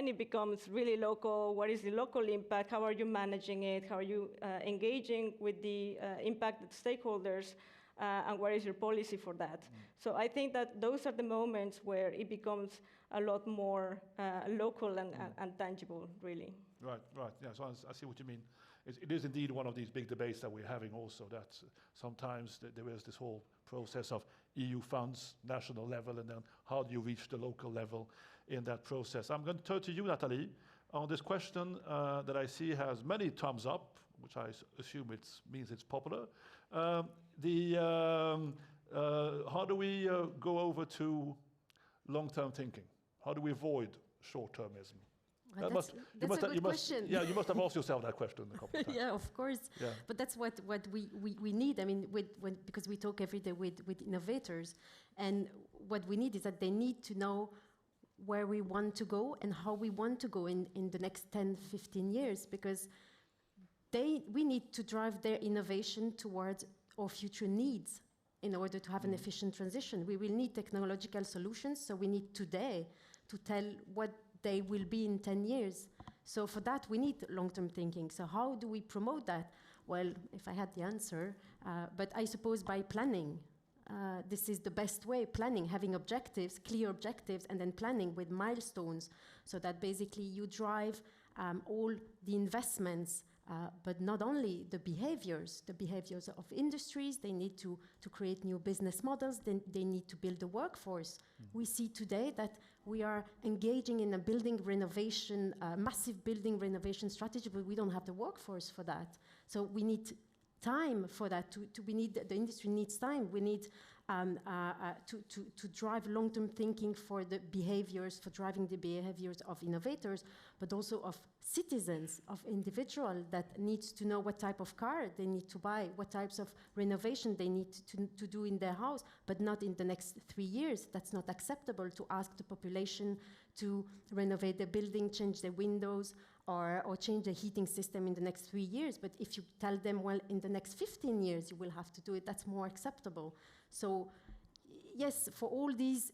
it becomes really local. What is the local impact? How are you managing it? How are you engaging with the impacted stakeholders? And what is your policy for that? So I think that those are the moments where it becomes a lot more local and tangible, really. Right. Yeah, so I see what you mean. It is indeed one of these big debates that we're having also, that sometimes there is this whole process of EU funds, national level, and then how do you reach the local level in that process? I'm going to turn to you, Nathalie, on this question that I see has many thumbs up, which I assume means it's popular. How do we go over to long-term thinking? How do we avoid short-termism? Well, that's a good question. You must have asked yourself that question a couple of times. Yeah, of course. Yeah. But that's what we need. I mean, because we talk every day with innovators, and what we need is that they need to know where we want to go and how we want to go in the next 10, 15 years, because we need to drive their innovation towards our future needs in order to have an efficient transition. We will need technological solutions, so we need today to tell what they will be in 10 years. So for that, we need long-term thinking. So how do we promote that? Well, if I had the answer, but I suppose by planning. This is the best way, planning, having objectives, clear objectives, and then planning with milestones, so that basically you drive all the investments, but not only the behaviors of industries. They need to create new business models. They need to build a workforce. We see today that we are engaging in a building renovation, massive building renovation strategy, but we don't have the workforce for that. So we need time for that. The industry needs time. We need to drive long-term thinking for the behaviors, for driving the behaviors of innovators, but also of citizens, of individuals that needs to know what type of car they need to buy, what types of renovation they need to do in their house, but not in the next 3 years. That's not acceptable to ask the population to renovate the building, change the windows, or change the heating system in the next 3 years. But if you tell them, well, in the next 15 years you will have to do it, that's more acceptable. So yes, for all these,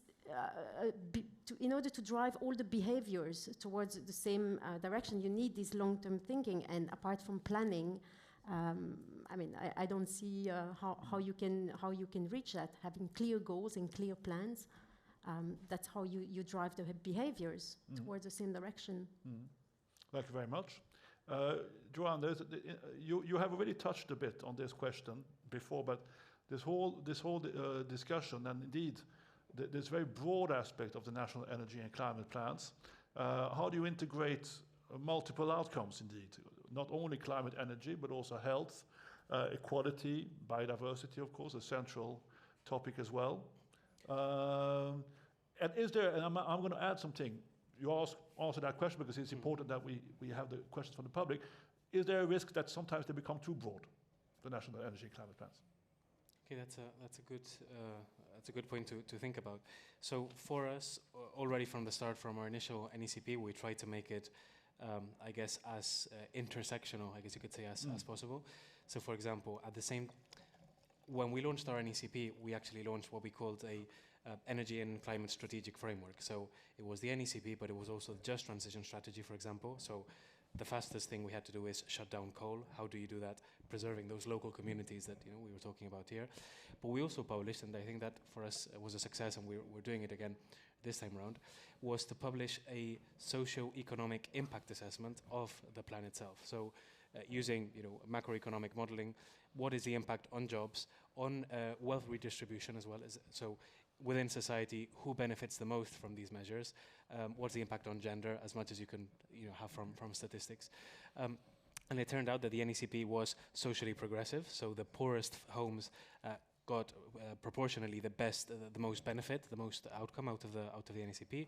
in order to drive all the behaviors towards the same direction, you need this long-term thinking. And apart from planning, I mean, I don't see how you can reach that. Having clear goals and clear plans, that's how you drive the behaviors towards the same direction. Thank you very much. Joanne, you have already touched a bit on this question before, but this whole discussion, and indeed this very broad aspect of the national energy and climate plans, how do you integrate multiple outcomes indeed? Not only climate energy, but also health, equality, biodiversity, of course, a central topic as well. And is there, and I'm going to add something, you answer that question because it's important that we have the questions from the public. Is there a risk that sometimes they become too broad, the national energy and climate plans? Okay, that's a good point to think about. So for us, already from the start, from our initial NECP, we tried to make it, I guess, as intersectional, I guess you could say, as possible. So for example, when we launched our NECP, we actually launched what we called a energy and climate strategic framework. So it was the NECP, but it was also the just transition strategy, for example. So the fastest thing we had to do is shut down coal. How do you do that? Preserving those local communities that we were talking about here. But we also published, and I think that for us was a success, and we're doing it again this time around, was to publish a socio-economic impact assessment of the plan itself. So using macroeconomic modeling, what is the impact on jobs, on wealth redistribution as well as so within society, who benefits the most from these measures? What's the impact on gender, as much as you can have from statistics? And it turned out that the NECP was socially progressive, so the poorest homes got proportionally the most benefit, the most outcome out of the NECP.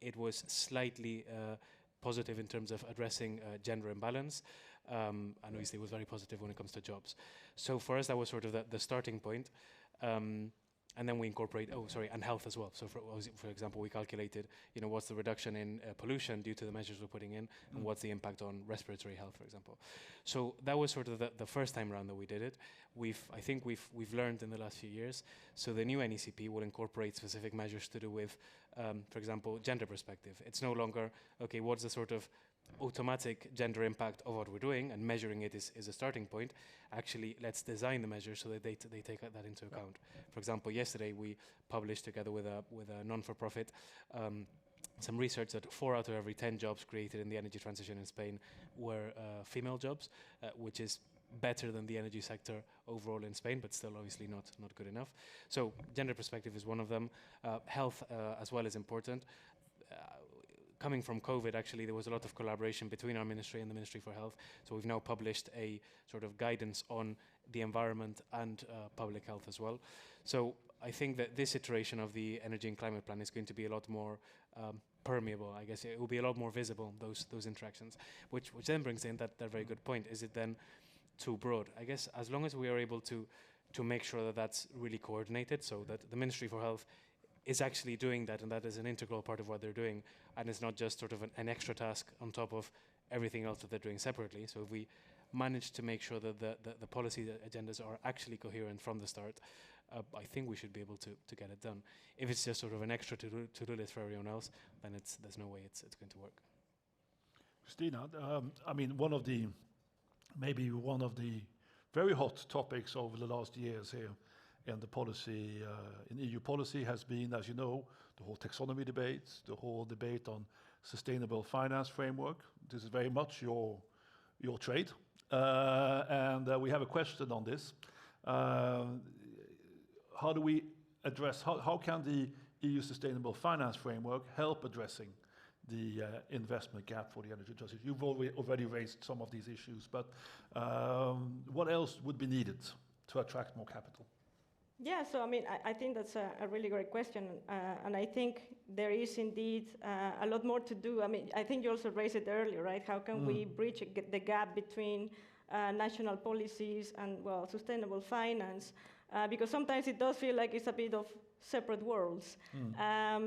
It was slightly positive in terms of addressing gender imbalance, and obviously it was very positive when it comes to jobs. So for us, that was sort of the starting point. And then we incorporate, and health as well. So for example, we calculated, what's the reduction in pollution due to the measures we're putting in, and what's the impact on respiratory health, for example. So that was sort of the first time around that we did it. I think we've learned in the last few years. So the new NECP will incorporate specific measures to do with, for example, gender perspective. It's no longer, okay, what's the sort of automatic gender impact of what we're doing, and measuring it is a starting point. Actually, let's design the measures so that they take that into account. For example, yesterday we published together with a non-for-profit some research that 4 out of every 10 jobs created in the energy transition in Spain were female jobs, which is better than the energy sector overall in Spain, but still obviously not good enough. So gender perspective is one of them. Health as well is important. Coming from COVID, actually, there was a lot of collaboration between our ministry and the Ministry for Health. So we've now published a sort of guidance on the environment and public health as well. So I think that this iteration of the energy and climate plan is going to be a lot more permeable. I guess it will be a lot more visible, those interactions, which then brings in that very good point. Is it then too broad? I guess as long as we are able to make sure that that's really coordinated, so that the Ministry for Health is actually doing that, and that is an integral part of what they're doing, and it's not just sort of an extra task on top of everything else that they're doing separately. So if we manage to make sure that the policy agendas are actually coherent from the start, I think we should be able to get it done. If it's just sort of an extra to-do list for everyone else, then there's no way it's going to work. Christina, I mean, maybe one of the very hot topics over the last years here in the policy, in EU policy, has been, as you know, the whole taxonomy debate, the whole debate on sustainable finance framework. This is very much your trade, and we have a question on this. How do we address? How can the EU sustainable finance framework help addressing the investment gap for the energy transition? You've already raised some of these issues, but what else would be needed to attract more capital? Yeah, so I mean, I think that's a really great question, and I think there is indeed a lot more to do. I mean, I think you also raised it earlier, right? How can we bridge the gap between national policies and, well, sustainable finance? Because sometimes it does feel like it's a bit of separate worlds. I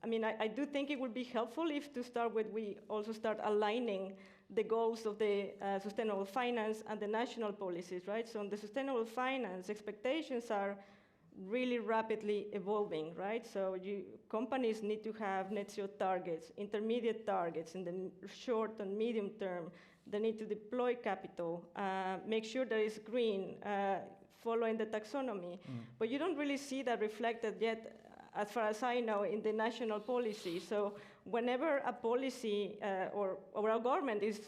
mean, I do think it would be helpful if to start with we also start aligning the goals of the sustainable finance and the national policies, right? So on the sustainable finance, expectations are really rapidly evolving, right? So companies need to have net zero targets, intermediate targets in the short and medium term. They need to deploy capital, make sure that it's green, following the taxonomy. But you don't really see that reflected yet, as far as I know, in the national policy. So whenever a policy or our government is,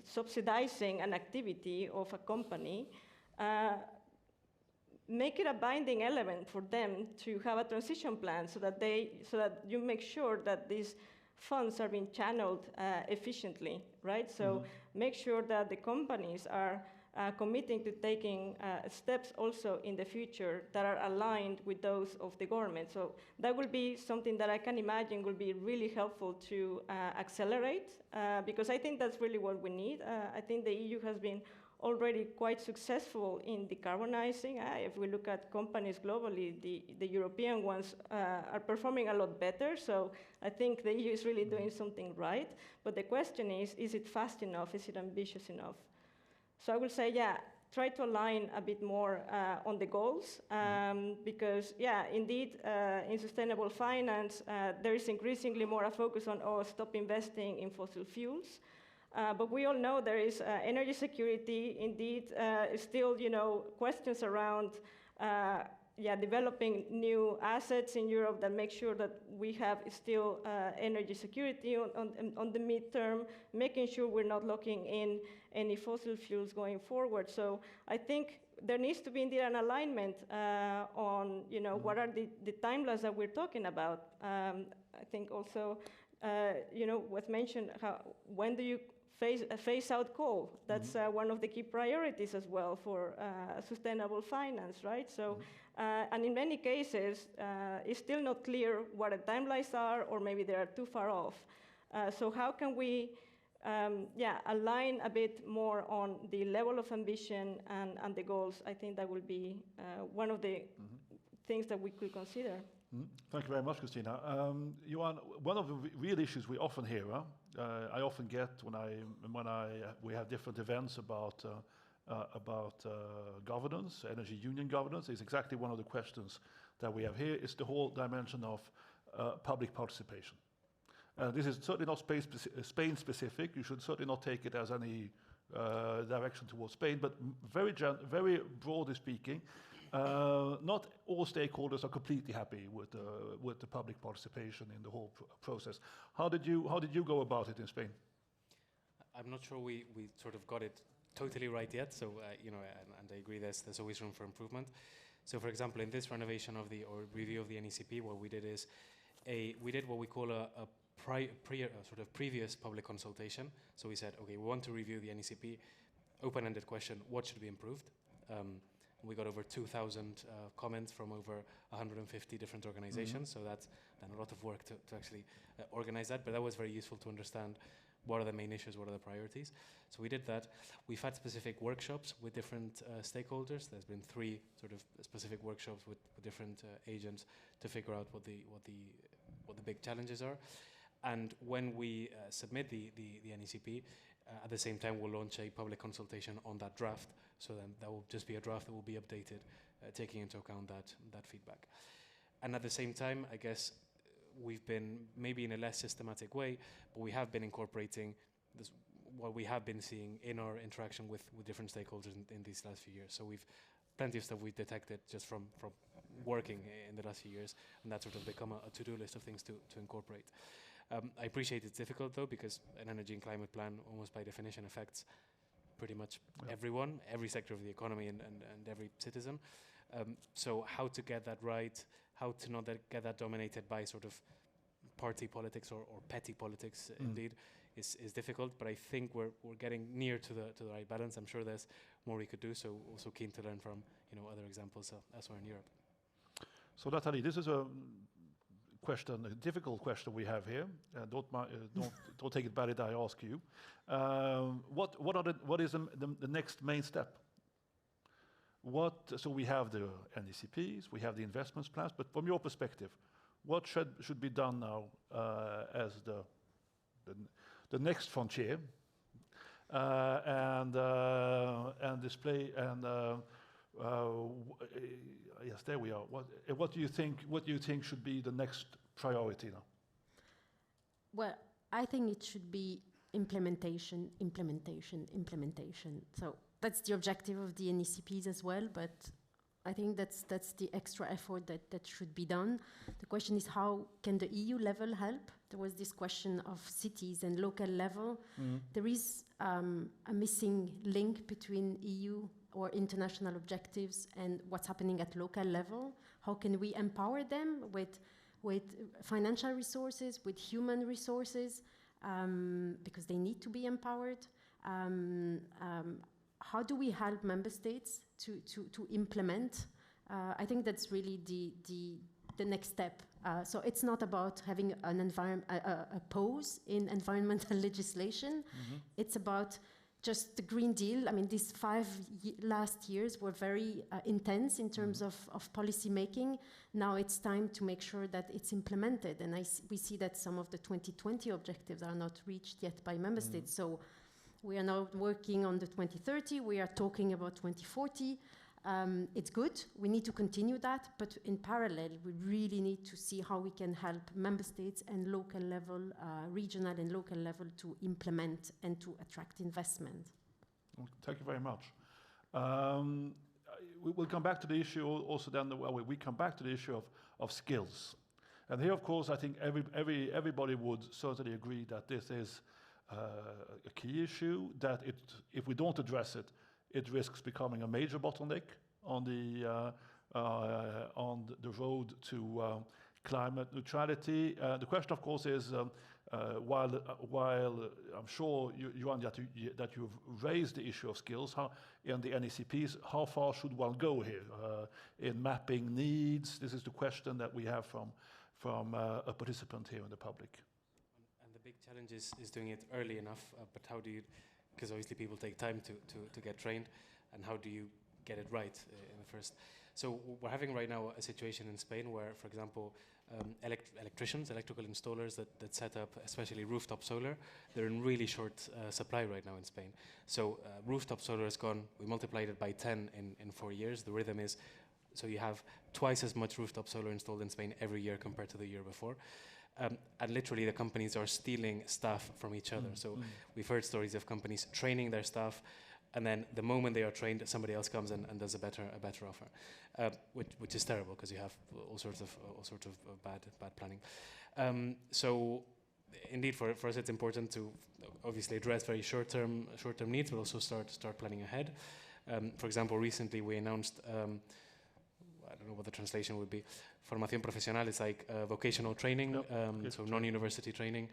subsidizing an activity of a company, make it a binding element for them to have a transition plan so that you make sure that these funds are being channeled efficiently, right? So make sure that the companies are committing to taking steps also in the future that are aligned with those of the government. So that will be something that I can imagine will be really helpful to accelerate, because I think that's really what we need. I think the EU has been already quite successful in decarbonizing. If we look at companies globally, the European ones are performing a lot better. So I think the EU is really doing something right. But the question is it fast enough? Is it ambitious enough? So I will say, try to align a bit more on the goals, because, indeed, in sustainable finance, there is increasingly more a focus on, stop investing in fossil fuels. But we all know there is energy security, indeed, still, questions around developing new assets in Europe that make sure that we have still energy security on the midterm, making sure we're not locking in any fossil fuels going forward. So I think there needs to be indeed an alignment on, what are the timelines that we're talking about. I think also, was mentioned, when do you phase out coal? That's one of the key priorities as well for sustainable finance, right? So, and in many cases, it's still not clear what the timelines are, or maybe they are too far off. So how can we, align a bit more on the level of ambition and the goals? I think that will be one of the things that we could consider. Thank you very much, Christina. Johan, one of the real issues we often hear, I often get when we have different events about governance, energy union governance, is exactly one of the questions that we have here. Is the whole dimension of public participation. This is certainly not Spain specific. You should certainly not take it as any direction towards Spain, but very broadly speaking, not all stakeholders are completely happy with the public participation in the whole process. How did you go about it in Spain? I'm not sure we sort of got it totally right yet. So and I agree there's always room for improvement. So for example, in this renovation of or review of the NECP, what we did is we did what we call a sort of previous public consultation. So we said, okay, we want to review the NECP. Open-ended question: what should be improved? We got over 2,000 comments from over 150 different organizations, so that's done a lot of work to actually organize that, but that was very useful to understand what are the main issues, what are the priorities. So we did that. We've had specific workshops with different stakeholders. There's been 3 sort of specific workshops with different agents to figure out what the big challenges are. And when we submit the NECP, at the same time, we'll launch a public consultation on that draft. So then that will just be a draft that will be updated, taking into account that feedback. And at the same time, I guess we've been, maybe in a less systematic way, but we have been incorporating what we have been seeing in our interaction with different stakeholders in these last few years. So we've plenty of stuff we detected just from working in the last few years, and that's sort of become a to-do list of things to incorporate. I appreciate it's difficult though, because an energy and climate plan almost by definition affects pretty much everyone, every sector of the economy and every citizen. So how to get that right, how to not get that dominated by sort of party politics or petty politics indeed is difficult, but I think we're getting near to the right balance. I'm sure there's more we could do, so also keen to learn from other examples elsewhere in Europe. So Natalie, this is a question, a difficult question we have here. Don't take it badly that I ask you. What is the next main step? So we have the NECPs, we have the investments plans, but from your perspective, what should be done now as the next frontier, and display and yes, there we are. What do you think? What do you think should be the next priority now? Well, I think it should be implementation. So that's the objective of the NECPs as well, but I think that's the extra effort that should be done. The question is, how can the EU level help? There was this question of cities and local level. There is a missing link between EU or international objectives and what's happening at local level. How can we empower them with financial resources, with human resources, because they need to be empowered? How do we help member states to implement? I think that's really the next step. So it's not about having a pause in environmental legislation. It's about just the Green Deal. I mean, these last years were very intense in terms of policy making. Now it's time to make sure that it's implemented. And we see that some of the 2020 objectives are not reached yet by member states. So we are now working on the 2030. We are talking about 2040. It's good. We need to continue that. But in parallel, we really need to see how we can help member states and local level, regional and local level, to implement and to attract investment. Thank you very much. We'll come back to the issue also then. We come back to the issue of skills. And here, of course, I think everybody would certainly agree that this is a key issue, that if we don't address it, it risks becoming a major bottleneck on the road to climate neutrality. The question, of course, is while I'm sure, Johan, that you've raised the issue of skills, in the NECPs, how far should one go here in mapping needs? This is the question that we have from a participant here in the public. And the big challenge is doing it early enough, but how do you, because obviously people take time to get trained, and how do you get it right in the first? So we're having right now a situation in Spain where, for example, electricians, electrical installers that set up especially rooftop solar, they're in really short supply right now in Spain. So rooftop solar has gone, we multiplied it by 10 in 4 years. The rhythm is, so you have twice as much rooftop solar installed in Spain every year compared to the year before. And literally the companies are stealing staff from each other. So we've heard stories of companies training their staff, and then the moment they are trained, somebody else comes and does a better offer, which is terrible because you have all sorts of bad planning. So indeed, for us, it's important to obviously address very short-term needs, but also start planning ahead. For example, recently we announced, I don't know what the translation would be, formación profesional. It's like vocational training, so non-university training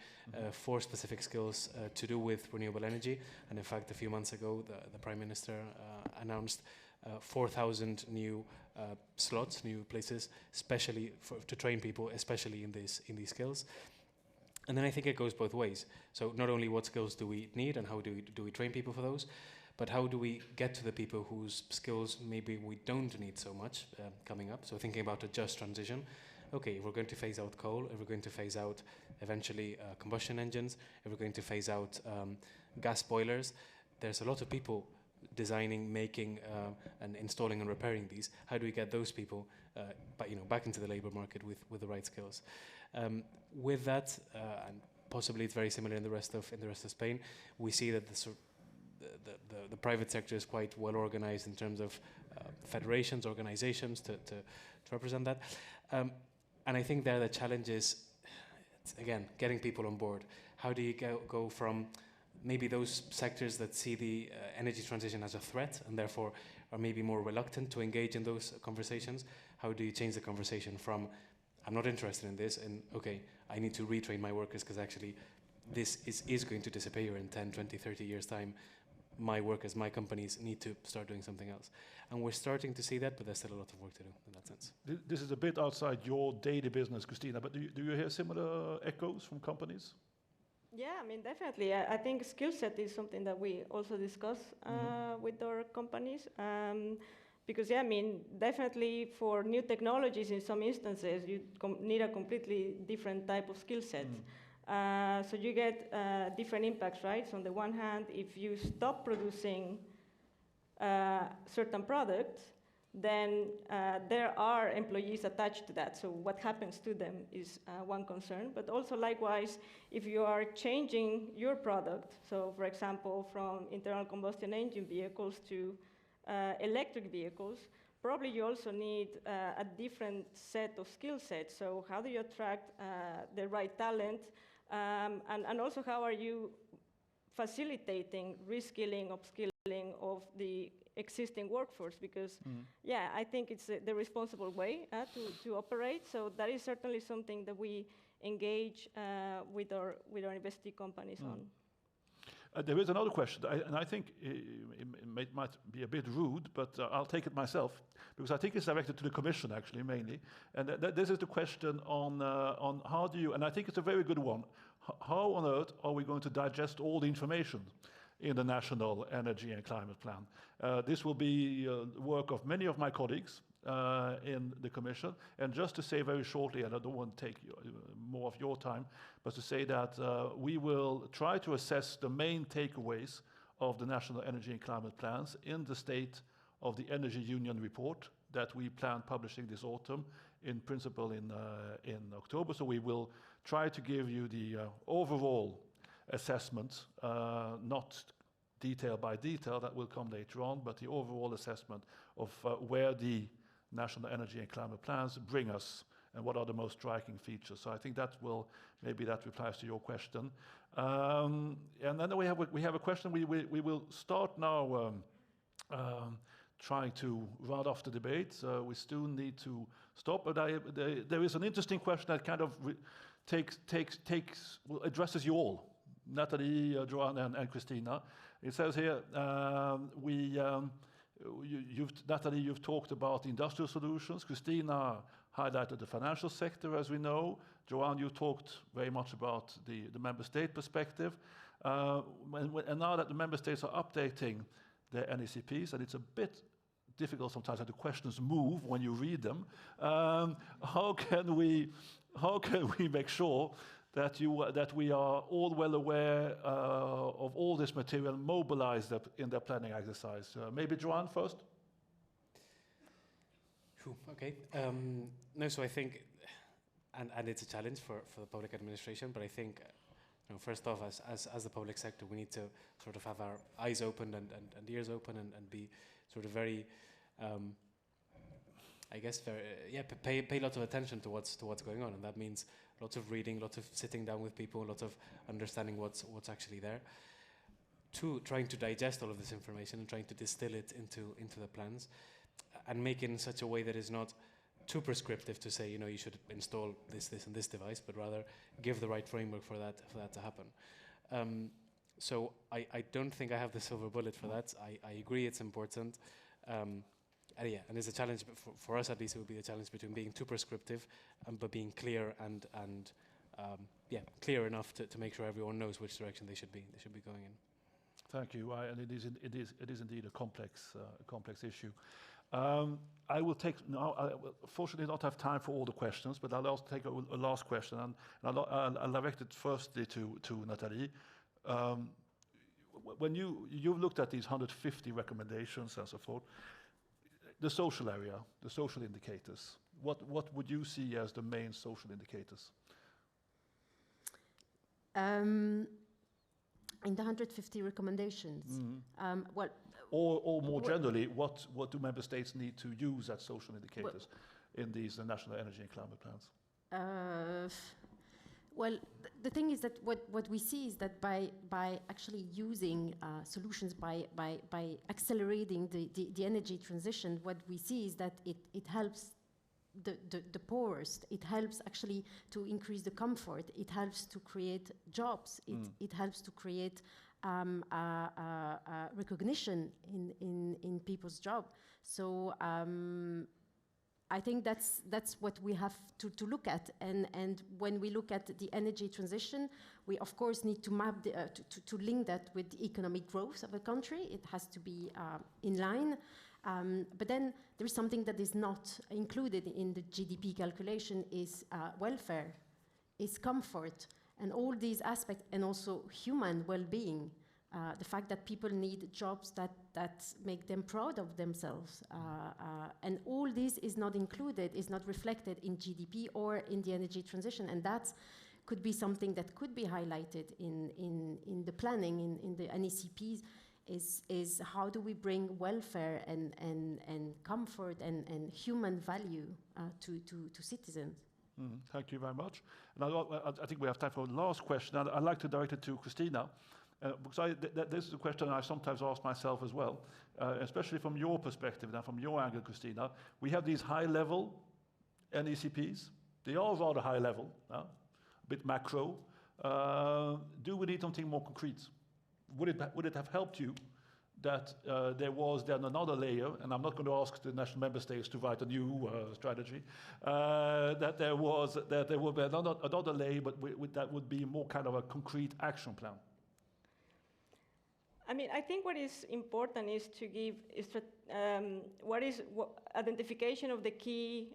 for specific skills to do with renewable energy. And in fact, a few months ago, the Prime Minister announced 4,000 new slots, new places, especially to train people, especially in these skills. And then I think it goes both ways. So not only what skills do we need and how do we train people for those, but how do we get to the people whose skills maybe we don't need so much coming up? So thinking about a just transition. Okay, if we're going to phase out coal, if we're going to phase out eventually combustion engines, if we're going to phase out gas boilers, there's a lot of people designing, making, and installing and repairing these. How do we get those people back into the labor market with the right skills? With that, and possibly it's very similar in the rest of Spain, we see that the private sector is quite well organized in terms of federations, organizations to represent that. And I think there the challenge is, again, getting people on board. How do you go from maybe those sectors that see the energy transition as a threat and therefore are maybe more reluctant to engage in those conversations? How do you change the conversation from, I'm not interested in this, and okay, I need to retrain my workers because actually this is going to disappear in 10, 20, 30 years' time. My workers, my companies need to start doing something else. And we're starting to see that, but there's still a lot of work to do in that sense. This is a bit outside your daily business, Christina, but do you hear similar echoes from companies? Yeah, I mean, definitely. I think skill set is something that we also discuss with our companies. Because, yeah, I mean, definitely for new technologies, in some instances, you need a completely different type of skill set. So you get different impacts, right? So on the one hand, if you stop producing certain products, then there are employees attached to that. So what happens to them is one concern. But also likewise, if you are changing your product, so for example, from internal combustion engine vehicles to electric vehicles, probably you also need a different set of skill sets. So how do you attract the right talent? And also how are you facilitating reskilling, upskilling of the existing workforce? Because, yeah, I think it's the responsible way to operate. So that is certainly something that we engage with our investee companies on. There is another question, and I think it might be a bit rude, but I'll take it myself, because I think it's directed to the Commission, actually, mainly. And this is the question on how do you, and I think it's a very good one, how on earth are we going to digest all the information in the National Energy and Climate Plan? This will be work of many of my colleagues in the Commission. And just to say very shortly, and I don't want to take more of your time, but to say that we will try to assess the main takeaways of the National Energy and Climate Plans in the State of the Energy Union report that we plan publishing this autumn, in principle in October. So we will try to give you the overall assessment, not detail by detail, that will come later on, but the overall assessment of where the National Energy and Climate Plans bring us and what are the most striking features. So I think that will, maybe that replies to your question. And then we have a question. We will start now trying to round off the debate. We still need to stop, but there is an interesting question that kind of addresses you all, Natalie, Joanne, and Christina. It says here, Natalie, you've talked about the industrial solutions. Christina highlighted the financial sector, as we know. Joanne, you talked very much about the member state perspective. And now that the member states are updating their NECPs, and it's a bit difficult sometimes how the questions move when you read them, how can we make sure that we are all well aware of all this material, mobilized in their planning exercise? Maybe Joanne first? Okay. No, so I think, and it's a challenge for the public administration, but I think, first off, as the public sector, we need to sort of have our eyes open and ears open and be sort of very, I guess, pay lots of attention to what's going on, and that means lots of reading, lots of sitting down with people, lots of understanding what's actually there. Two, trying to digest all of this information and trying to distill it into the plans, and make it in such a way that is not too prescriptive to say, you should install this, and this device, but rather give the right framework for that to happen. So I don't think I have the silver bullet for that. I agree it's important. And it's a challenge, but for us at least, it would be a challenge between being too prescriptive, but being clear and clear enough to make sure everyone knows which direction they should be going in. Thank you. And it is indeed a complex issue. I will take now. I will fortunately not have time for all the questions, but I'll also take a last question, and I'll direct it firstly to Nathalie. When you've looked at these 150 recommendations and so forth, the social area, the social indicators, what would you see as the main social indicators? In the 150 recommendations, well, or more generally, what do member states need to use as social indicators in these national energy and climate plans? Well, the thing is that what we see is that by actually using solutions, by accelerating the energy transition, what we see is that it helps the poorest. It helps actually to increase the comfort. It helps to create jobs. It helps to create recognition in people's job. So I think that's what we have to look at. And when we look at the energy transition, we of course need to map to link that with the economic growth of a country. It has to be in line. But then there is something that is not included in the GDP calculation, is welfare, is comfort. And all these aspects, and also human well-being, the fact that people need jobs that make them proud of themselves. And all this is not included, is not reflected in GDP or in the energy transition. And that could be something that could be highlighted in the planning, in the NECPs, is how do we bring welfare and comfort and human value to citizens. Thank you very much. And I think we have time for the last question. I'd like to direct it to Christina, because this is a question I sometimes ask myself as well, especially from your perspective and from your angle, Christina. We have these high-level NECPs. They are rather high level, a bit macro. Do we need something more concrete? Would it have helped you that there was then another layer, and I'm not going to ask the national member states to write a new strategy, that there would be another layer, but that would be more kind of a concrete action plan? I mean, I think what is important is to give identification of the key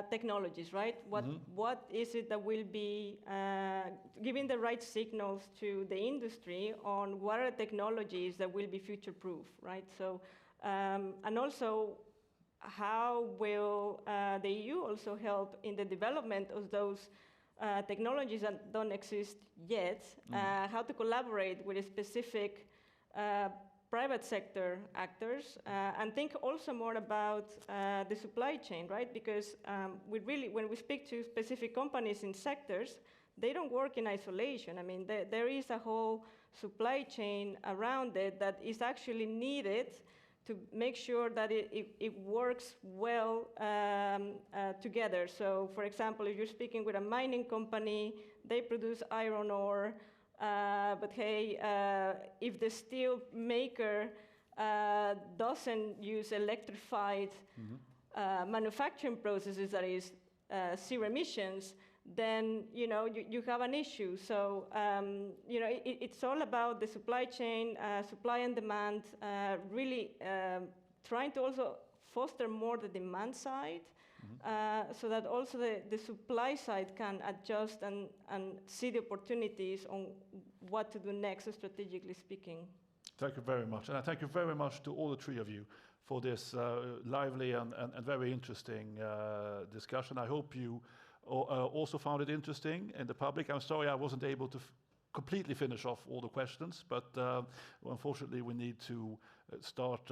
technologies, right? What is it that will be giving the right signals to the industry on what are technologies that will be future-proof, right? So, and also, how will the EU also help in the development of those technologies that don't exist yet? How to collaborate with a specific private sector actors, and think also more about the supply chain, right? Because when we speak to specific companies in sectors, they don't work in isolation. I mean, there is a whole supply chain around it that is actually needed to make sure that it works well together. So, for example, if you're speaking with a mining company, they produce iron ore, but hey, if the steel maker doesn't use electrified manufacturing processes, that is zero emissions, then you have an issue. So it's all about the supply chain, supply and demand, really trying to also foster more the demand side. So that also the supply side can adjust and see the opportunities on what to do next, strategically speaking. Thank you very much. And I thank you very much to all the three of you for this lively and very interesting discussion. I hope you also found it interesting in the public. I'm sorry I wasn't able to completely finish off all the questions, but unfortunately we need to start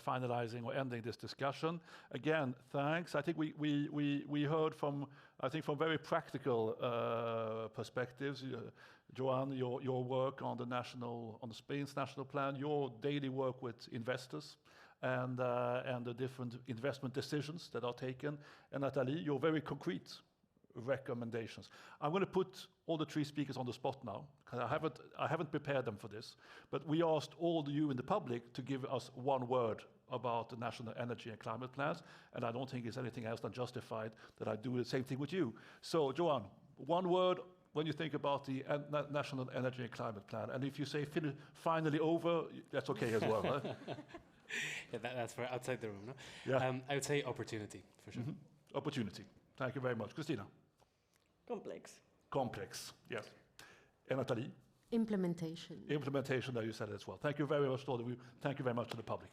finalizing or ending this discussion. Again, thanks. I think we heard from very practical perspectives. Joanne, your work on the Spain's national plan, your daily work with investors, and the different investment decisions that are taken. And Nathalie, your very concrete recommendations. I'm going to put all the three speakers on the spot now, because I haven't prepared them for this, but we asked all of you in the public to give us one word about the national energy and climate plans, and I don't think it's anything else than justified that I do the same thing with you. So, Joanne, one word when you think about the national energy and climate plan, and if you say finally over, that's okay as well. Huh? Yeah, that's for outside the room, no? Yeah. I would say opportunity, for sure. Opportunity. Thank you very much. Christina? Complex, yes. And Nathalie? Implementation. Implementation, you said it as well. Thank you very much to all of you. Thank you very much to the public.